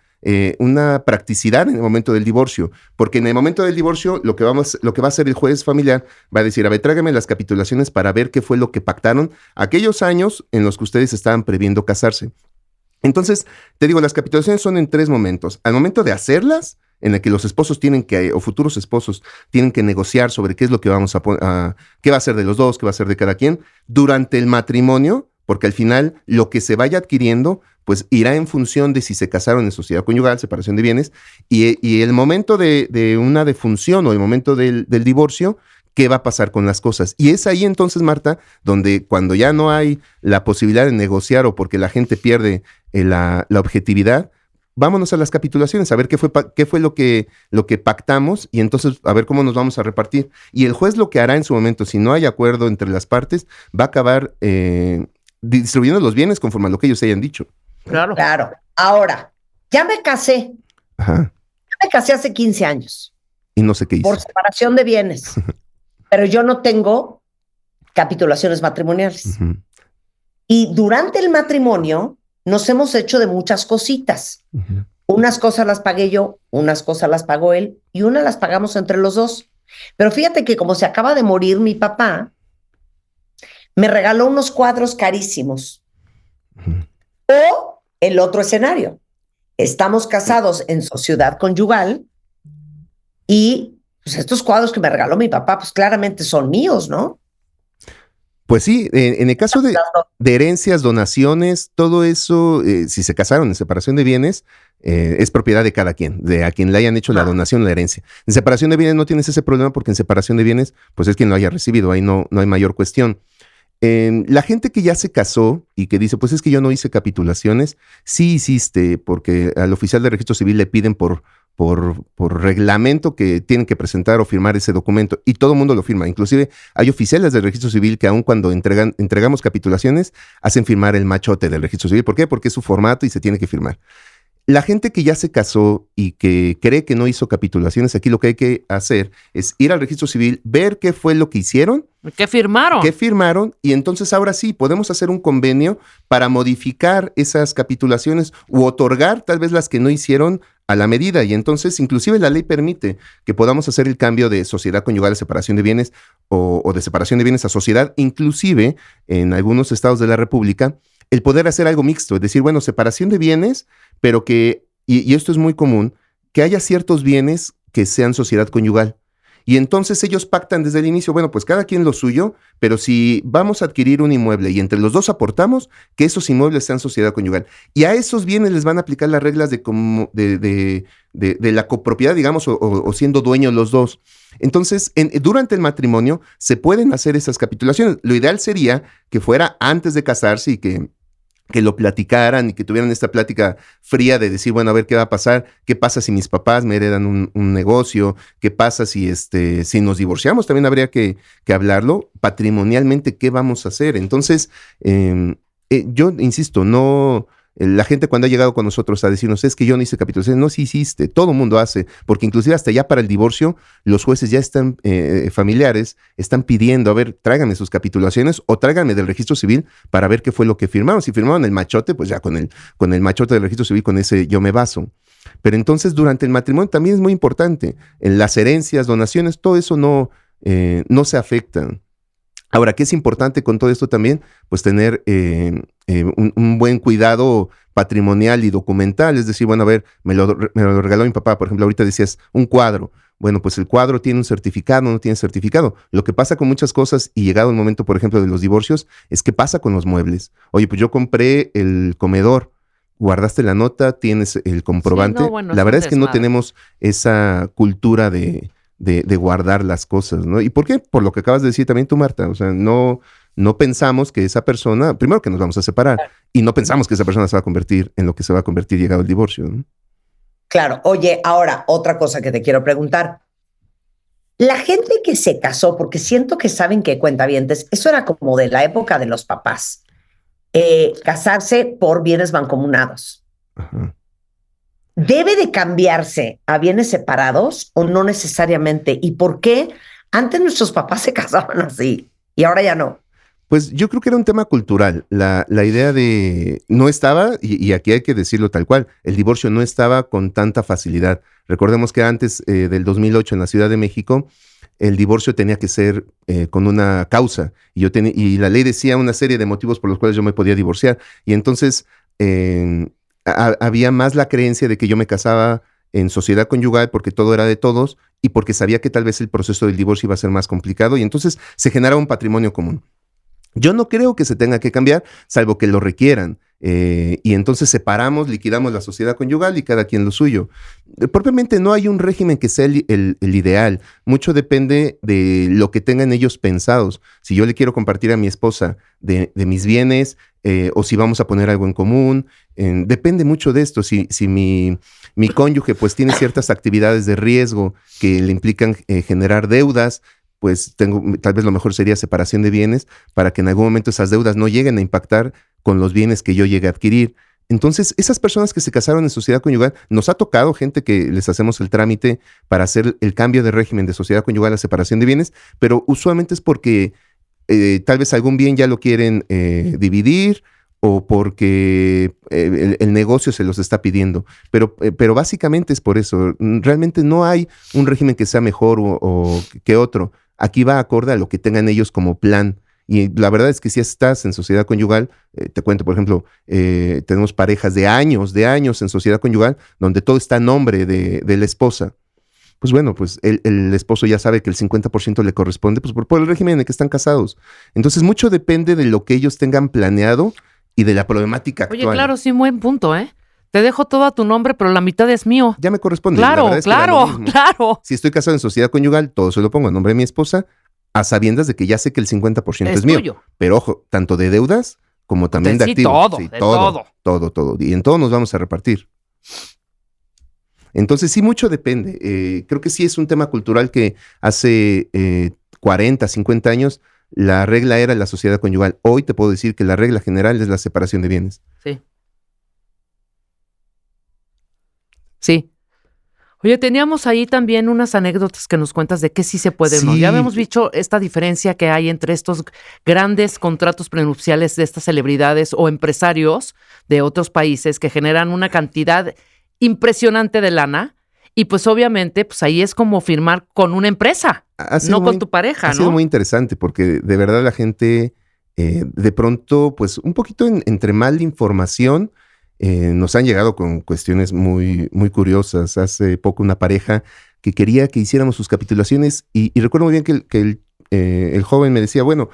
Speaker 9: practicidad en el momento del divorcio, porque en el momento del divorcio lo que va a hacer el juez familiar va a decir, a ver, tráigame las capitulaciones para ver qué fue lo que pactaron aquellos años en los que ustedes estaban previendo casarse. Entonces, te digo, las capitulaciones son en tres momentos. Al momento de hacerlas, en el que los esposos o futuros esposos tienen que negociar sobre qué es lo que vamos qué va a ser de los dos, qué va a ser de cada quien. Durante el matrimonio, porque al final lo que se vaya adquiriendo, pues irá en función de si se casaron en sociedad conyugal, separación de bienes, y el momento de una defunción o el momento del divorcio, ¿qué va a pasar con las cosas? Y es ahí entonces, Marta, donde cuando ya no hay la posibilidad de negociar o porque la gente pierde la objetividad, vámonos a las capitulaciones, a ver qué fue lo que pactamos y entonces a ver cómo nos vamos a repartir. Y el juez lo que hará en su momento, si no hay acuerdo entre las partes, va a acabar distribuyendo los bienes conforme a lo que ellos hayan dicho.
Speaker 6: Claro. Ahora, ya me casé.
Speaker 9: Ajá.
Speaker 6: Ya me casé hace 15 años.
Speaker 9: Y no sé qué hice.
Speaker 6: Por separación de bienes. Pero yo no tengo capitulaciones matrimoniales.
Speaker 9: Uh-huh.
Speaker 6: Y durante el matrimonio nos hemos hecho de muchas cositas.
Speaker 9: Uh-huh.
Speaker 6: Unas cosas las pagué yo, unas cosas las pagó él y unas las pagamos entre los dos. Pero fíjate que como se acaba de morir mi papá, me regaló unos cuadros carísimos.
Speaker 9: Uh-huh.
Speaker 6: O el otro escenario. Estamos casados en sociedad conyugal y pues estos cuadros que me regaló mi papá, pues claramente son míos, ¿no?
Speaker 9: Pues sí, en el caso de herencias, donaciones, todo eso, si se casaron en separación de bienes, es propiedad de cada quien, de a quien le hayan hecho la donación, la herencia. En separación de bienes no tienes ese problema porque en separación de bienes, pues es quien lo haya recibido, ahí no hay mayor cuestión. La gente que ya se casó y que dice, pues es que yo no hice capitulaciones, sí hiciste, porque al oficial de registro civil le piden por reglamento que tienen que presentar o firmar ese documento y todo el mundo lo firma. Inclusive hay oficiales del registro civil que aun cuando entregamos capitulaciones hacen firmar el machote del registro civil. ¿Por qué? Porque es su formato y se tiene que firmar. La gente que ya se casó y que cree que no hizo capitulaciones, aquí lo que hay que hacer es ir al registro civil, ver qué fue lo que hicieron.
Speaker 2: ¿Qué firmaron?
Speaker 9: ¿Qué firmaron? Y entonces ahora sí, podemos hacer un convenio para modificar esas capitulaciones u otorgar tal vez las que no hicieron a la medida. Y entonces inclusive la ley permite que podamos hacer el cambio de sociedad conyugal a separación de bienes o de separación de bienes a sociedad. Inclusive en algunos estados de la República, el poder hacer algo mixto, es decir, bueno, separación de bienes, pero que, y esto es muy común, que haya ciertos bienes que sean sociedad conyugal Y entonces ellos pactan desde el inicio, bueno, pues cada quien lo suyo, pero si vamos a adquirir un inmueble y entre los dos aportamos, que esos inmuebles sean sociedad conyugal. Y a esos bienes les van a aplicar las reglas de la copropiedad, digamos, o siendo dueños los dos. Entonces, durante el matrimonio se pueden hacer esas capitulaciones. Lo ideal sería que fuera antes de casarse y que lo platicaran y que tuvieran esta plática fría de decir, bueno, a ver qué va a pasar, qué pasa si mis papás me heredan un negocio, qué pasa si nos divorciamos, también habría que hablarlo patrimonialmente, qué vamos a hacer. Entonces, yo insisto, no... La gente cuando ha llegado con nosotros a decirnos, es que yo no hice capitulación, no, sí hiciste, todo el mundo hace, porque inclusive hasta ya para el divorcio, los jueces ya están, familiares, están pidiendo, a ver, tráiganme sus capitulaciones o tráiganme del registro civil para ver qué fue lo que firmaron. Si firmaron el machote, pues ya con el machote del registro civil, con ese yo me baso. Pero entonces durante el matrimonio también es muy importante, en las herencias, donaciones, todo eso no se afecta. Ahora, ¿qué es importante con todo esto también? Pues tener un buen cuidado patrimonial y documental. Es decir, bueno, a ver, me lo regaló mi papá. Por ejemplo, ahorita decías un cuadro. Bueno, pues el cuadro tiene un certificado, no tiene certificado. Lo que pasa con muchas cosas, y llegado el momento, por ejemplo, de los divorcios, es qué pasa con los muebles. Oye, pues yo compré el comedor, guardaste la nota, tienes el comprobante. Sí, no, bueno, la verdad es que no tenemos esa cultura de guardar las cosas, ¿no? ¿Y por qué? Por lo que acabas de decir también tú, Marta. O sea, no pensamos que esa persona, primero que nos vamos a separar, y no pensamos que esa persona se va a convertir en lo que se va a convertir llegado el divorcio, ¿no?
Speaker 6: Claro. Oye, ahora, otra cosa que te quiero preguntar. La gente que se casó, porque siento que saben que cuentavientes, eso era como de la época de los papás, casarse por bienes mancomunados.
Speaker 9: Ajá.
Speaker 6: ¿Debe de cambiarse a bienes separados o no necesariamente? ¿Y por qué antes nuestros papás se casaban así y ahora ya no?
Speaker 9: Pues yo creo que era un tema cultural. La idea no estaba, y aquí hay que decirlo tal cual, el divorcio no estaba con tanta facilidad. Recordemos que antes del 2008 en la Ciudad de México, el divorcio tenía que ser con una causa. Y la ley decía una serie de motivos por los cuales yo me podía divorciar. Y entonces había más la creencia de que yo me casaba en sociedad conyugal porque todo era de todos y porque sabía que tal vez el proceso del divorcio iba a ser más complicado, y entonces se generaba un patrimonio común. Yo no creo que se tenga que cambiar, salvo que lo requieran. Y entonces separamos, liquidamos la sociedad conyugal y cada quien lo suyo. Propiamente no hay un régimen que sea el ideal. Mucho depende de lo que tengan ellos pensados. Si yo le quiero compartir a mi esposa de mis bienes, o si vamos a poner algo en común, depende mucho de esto. Si mi cónyuge pues tiene ciertas actividades de riesgo que le implican generar deudas, pues tal vez lo mejor sería separación de bienes para que en algún momento esas deudas no lleguen a impactar con los bienes que yo llegue a adquirir. Entonces, esas personas que se casaron en sociedad conyugal, nos ha tocado gente que les hacemos el trámite para hacer el cambio de régimen de sociedad conyugal a separación de bienes, pero usualmente es porque tal vez algún bien ya lo quieren dividir, o porque el negocio se los está pidiendo. Pero básicamente es por eso. Realmente no hay un régimen que sea mejor o que otro. Aquí va acorde a lo que tengan ellos como plan. Y la verdad es que si estás en sociedad conyugal, te cuento, por ejemplo, tenemos parejas de años en sociedad conyugal, donde todo está a nombre de la esposa. Pues bueno, pues el esposo ya sabe que el 50% le corresponde pues por el régimen en el que están casados. Entonces mucho depende de lo que ellos tengan planeado y de la problemática actual.
Speaker 2: Oye, claro, sí, buen punto, ¿eh? Te dejo todo a tu nombre, pero la mitad es mío.
Speaker 9: Ya me corresponde.
Speaker 2: Claro, claro.
Speaker 9: Si estoy casado en sociedad conyugal, todo se lo pongo a nombre de mi esposa, a sabiendas de que ya sé que el 50% es mío. Tuyo. Pero ojo, tanto de deudas como también de activos. Todo. Y en todo nos vamos a repartir. Entonces sí, mucho depende. Creo que sí es un tema cultural que hace 40, 50 años la regla era la sociedad conyugal. Hoy te puedo decir que la regla general es la separación de bienes.
Speaker 2: Sí. Oye, teníamos ahí también unas anécdotas que nos cuentas de que sí se puede, ¿no? Ya habíamos visto esta diferencia que hay entre estos grandes contratos prenupciales de estas celebridades o empresarios de otros países que generan una cantidad impresionante de lana. Y pues obviamente, pues ahí es como firmar con una empresa, no con tu pareja, ¿no?
Speaker 9: Ha sido muy interesante porque de verdad la gente de pronto, pues un poquito entre mal información, nos han llegado con cuestiones muy, muy curiosas. Hace poco una pareja que quería que hiciéramos sus capitulaciones y recuerdo muy bien que el joven me decía, bueno,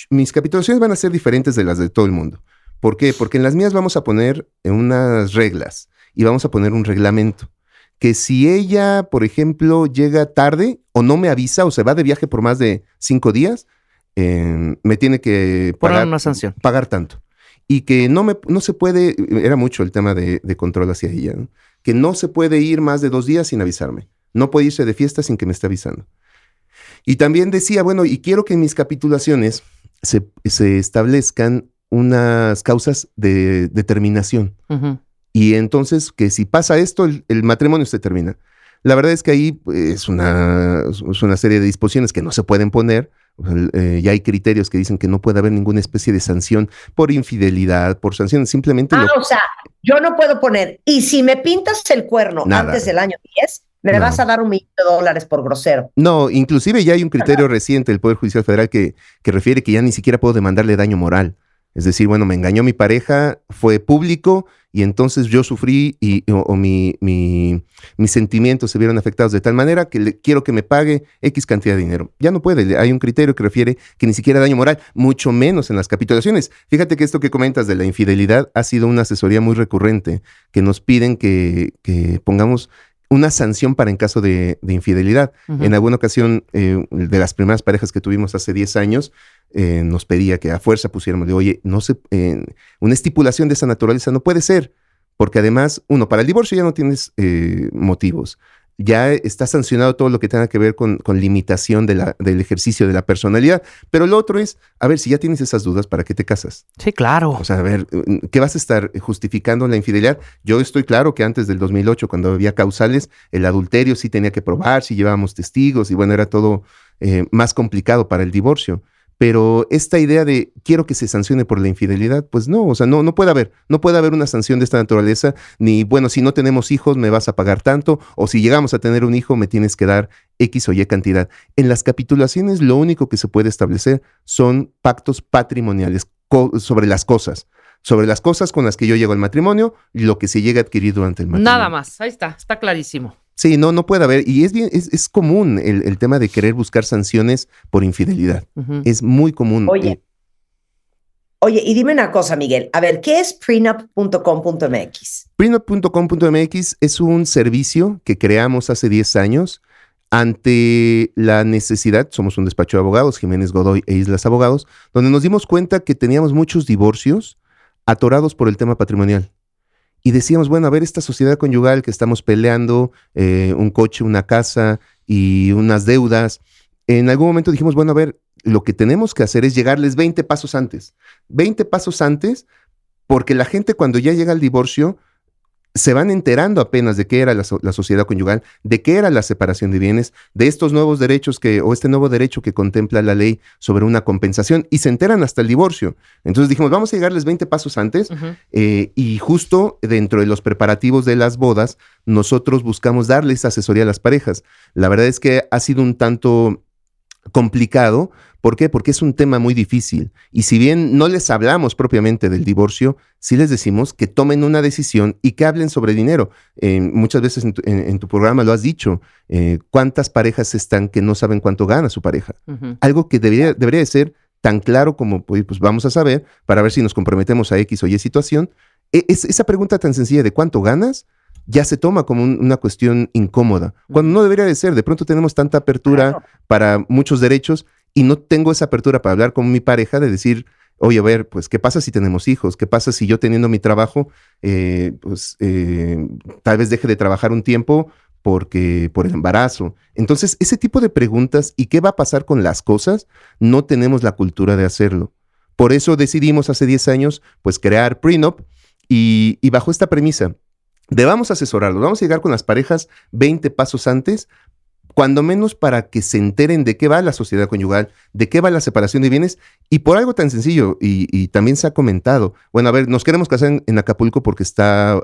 Speaker 9: mis capitulaciones van a ser diferentes de las de todo el mundo. ¿Por qué? Porque en las mías vamos a poner unas reglas y vamos a poner un reglamento. Que si ella, por ejemplo, llega tarde o no me avisa o se va de viaje por más de 5 días, me tiene que
Speaker 2: Poner una sanción.
Speaker 9: Pagar tanto. Y que no se puede, era mucho el tema de control hacia ella, ¿no? Que no se puede ir más de 2 días sin avisarme. No puede irse de fiesta sin que me esté avisando. Y también decía, bueno, y quiero que en mis capitulaciones se establezcan unas causas de terminación.
Speaker 2: Ujú.
Speaker 9: Y entonces que si pasa esto, el matrimonio se termina. La verdad es que ahí es una serie de disposiciones que no se pueden poner. Ya hay criterios que dicen que no puede haber ninguna especie de sanción por infidelidad, por sanciones, simplemente...
Speaker 6: O sea, yo no puedo poner, y si me pintas el cuerno
Speaker 9: Nada.
Speaker 6: antes del año 10, me
Speaker 9: No.
Speaker 6: vas a dar $1,000,000 por grosero.
Speaker 9: No, inclusive ya hay un criterio reciente del Poder Judicial Federal que refiere que ya ni siquiera puedo demandarle daño moral. Es decir, bueno, me engañó mi pareja, fue público y entonces yo sufrí o mis sentimientos se vieron afectados de tal manera que quiero que me pague X cantidad de dinero. Ya no puede, hay un criterio que refiere que ni siquiera daño moral, mucho menos en las capitulaciones. Fíjate que esto que comentas de la infidelidad ha sido una asesoría muy recurrente, que nos piden que pongamos una sanción para en caso de infidelidad.
Speaker 2: Ujú.
Speaker 9: En alguna ocasión, de las primeras parejas que tuvimos hace 10 años, nos pedía que a fuerza pusiéramos de, oye, una estipulación de esa naturaleza no puede ser, porque además, para el divorcio ya no tienes motivos. Ya está sancionado todo lo que tenga que ver con limitación del ejercicio de la personalidad. Pero lo otro es, a ver, si ya tienes esas dudas, ¿para qué te casas?
Speaker 2: Sí, claro.
Speaker 9: O sea, a ver, ¿qué vas a estar justificando la infidelidad? Yo estoy claro que antes del 2008, cuando había causales, el adulterio sí tenía que probar, si llevábamos testigos, y bueno, era todo más complicado para el divorcio. Pero esta idea de quiero que se sancione por la infidelidad, pues no, o sea, no puede haber una sanción de esta naturaleza, ni bueno, si no tenemos hijos me vas a pagar tanto, o si llegamos a tener un hijo me tienes que dar X o Y cantidad. En las capitulaciones lo único que se puede establecer son pactos patrimoniales sobre las cosas con las que yo llego al matrimonio, lo que se llega a adquirir durante el matrimonio.
Speaker 2: Nada más, ahí está clarísimo.
Speaker 9: Sí, no puede haber. Y es común el tema de querer buscar sanciones por infidelidad.
Speaker 2: Ujú.
Speaker 9: Es muy común.
Speaker 6: Oye, y dime una cosa, Miguel. A ver, ¿qué es prenup.com.mx?
Speaker 9: Prenup.com.mx es un servicio que creamos hace 10 años ante la necesidad, somos un despacho de abogados, Jiménez Godoy e Islas Abogados, donde nos dimos cuenta que teníamos muchos divorcios atorados por el tema patrimonial. Y decíamos, bueno, a ver, esta sociedad conyugal que estamos peleando, un coche, una casa y unas deudas, en algún momento dijimos, bueno, a ver, lo que tenemos que hacer es llegarles 20 pasos antes. 20 pasos antes, porque la gente cuando ya llega al divorcio, se van enterando apenas de qué era la sociedad conyugal, de qué era la separación de bienes, de estos nuevos derechos o este nuevo derecho que contempla la ley sobre una compensación, y se enteran hasta el divorcio. Entonces dijimos, vamos a llegarles 20 pasos antes,
Speaker 2: Ujú.
Speaker 9: y justo dentro de los preparativos de las bodas, nosotros buscamos darles asesoría a las parejas. La verdad es que ha sido un tanto complicado. ¿Por qué? Porque es un tema muy difícil. Y si bien no les hablamos propiamente del divorcio, sí les decimos que tomen una decisión y que hablen sobre dinero. Muchas veces en tu programa lo has dicho. ¿Cuántas parejas están que no saben cuánto gana su pareja?
Speaker 2: Ujú.
Speaker 9: Algo que debería de ser tan claro como pues vamos a saber para ver si nos comprometemos a X o Y situación. Esa pregunta tan sencilla de ¿cuánto ganas? Ya se toma como una cuestión incómoda, cuando no debería de ser. De pronto tenemos tanta apertura
Speaker 6: Claro.
Speaker 9: para muchos derechos y no tengo esa apertura para hablar con mi pareja de decir, oye, a ver, pues, ¿qué pasa si tenemos hijos? ¿Qué pasa si yo teniendo mi trabajo, tal vez deje de trabajar un tiempo por el embarazo? Entonces, ese tipo de preguntas y qué va a pasar con las cosas, no tenemos la cultura de hacerlo. Por eso decidimos hace 10 años, pues, crear Prenup y bajo esta premisa, vamos a asesorarlos, vamos a llegar con las parejas 20 pasos antes, cuando menos para que se enteren de qué va la sociedad conyugal, de qué va la separación de bienes, y por algo tan sencillo, y también se ha comentado, bueno, a ver, nos queremos casar en Acapulco porque está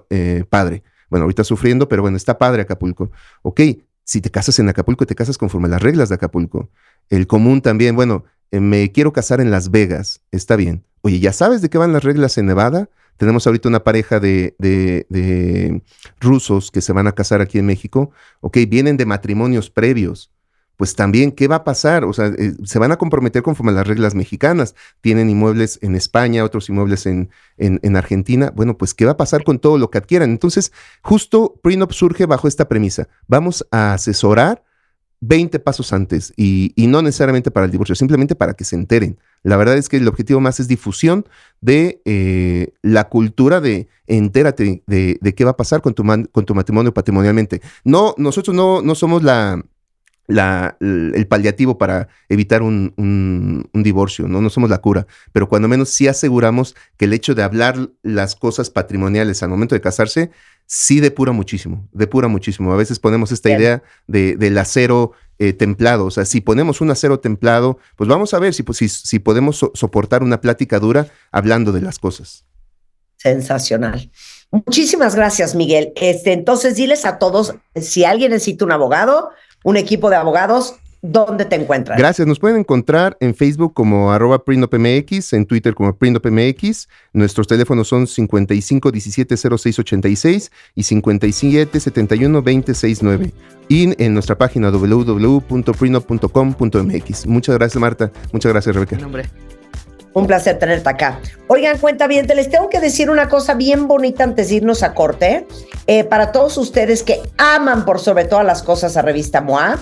Speaker 9: padre. Bueno, ahorita sufriendo, pero bueno, está padre Acapulco. Ok, si te casas en Acapulco, te casas conforme a las reglas de Acapulco. El común también, bueno, me quiero casar en Las Vegas, está bien. Oye, ¿ya sabes de qué van las reglas en Nevada? Tenemos ahorita una pareja de rusos que se van a casar aquí en México. Ok, vienen de matrimonios previos. Pues también, ¿qué va a pasar? O sea, se van a comprometer conforme a las reglas mexicanas. Tienen inmuebles en España, otros inmuebles en Argentina. Bueno, pues, ¿qué va a pasar con todo lo que adquieran? Entonces, justo Prenup surge bajo esta premisa. Vamos a asesorar 20 pasos antes y no necesariamente para el divorcio, simplemente para que se enteren. La verdad es que el objetivo más es difusión de la cultura de entérate de qué va a pasar con tu matrimonio patrimonialmente. No, nosotros no somos el paliativo para evitar un divorcio, ¿no? No somos la cura, pero cuando menos sí aseguramos que el hecho de hablar las cosas patrimoniales al momento de casarse sí depura muchísimo. A veces ponemos esta idea del acero templado, o sea, si ponemos un acero templado, pues vamos a ver si podemos soportar una plática dura hablando de las cosas.
Speaker 6: Sensacional. Muchísimas gracias, Miguel. Entonces, diles a todos, si alguien necesita un abogado, un equipo de abogados, ¿dónde te encuentran?
Speaker 9: Gracias. Nos pueden encontrar en Facebook como @PrenupMX, en Twitter como PrenupMX. Nuestros teléfonos son 55 17 06 86 y 57 71 20 69. Y en nuestra página www.prenup.com.mx. Muchas gracias, Marta. Muchas gracias, Rebeca.
Speaker 6: Un placer tenerte acá. Oigan, cuentavientes, les tengo que decir una cosa bien bonita antes de irnos a corte. Para todos ustedes que aman por sobre todas las cosas a Revista MOA,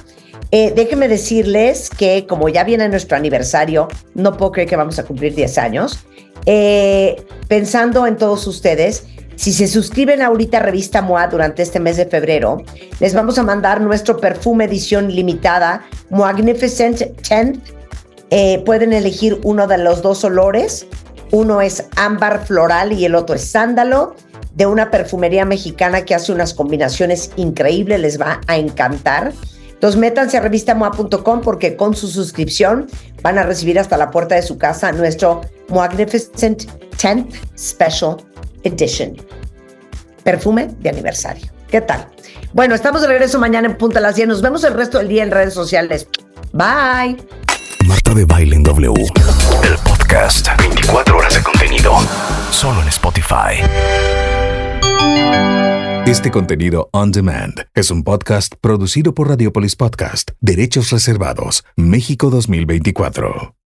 Speaker 6: déjenme decirles que como ya viene nuestro aniversario, no puedo creer que vamos a cumplir 10 años, pensando en todos ustedes, si se suscriben ahorita a Revista MOA durante este mes de febrero, les vamos a mandar nuestro perfume edición limitada, Magnificent 10th. Pueden elegir uno de los dos olores. Uno es ámbar floral y el otro es sándalo, de una perfumería mexicana que hace unas combinaciones increíbles. Les va a encantar. Entonces métanse a revistamoa.com porque con su suscripción van a recibir hasta la puerta de su casa nuestro Magnificent 10th Special Edition. Perfume de aniversario. ¿Qué tal? Bueno, estamos de regreso mañana en punto a las 10. Nos vemos el resto del día en redes sociales. Bye.
Speaker 1: Marta de Baile en W. El podcast. 24 horas de contenido. Solo en Spotify. Este contenido on demand es un podcast producido por Radiopolis Podcast. Derechos reservados. México 2024.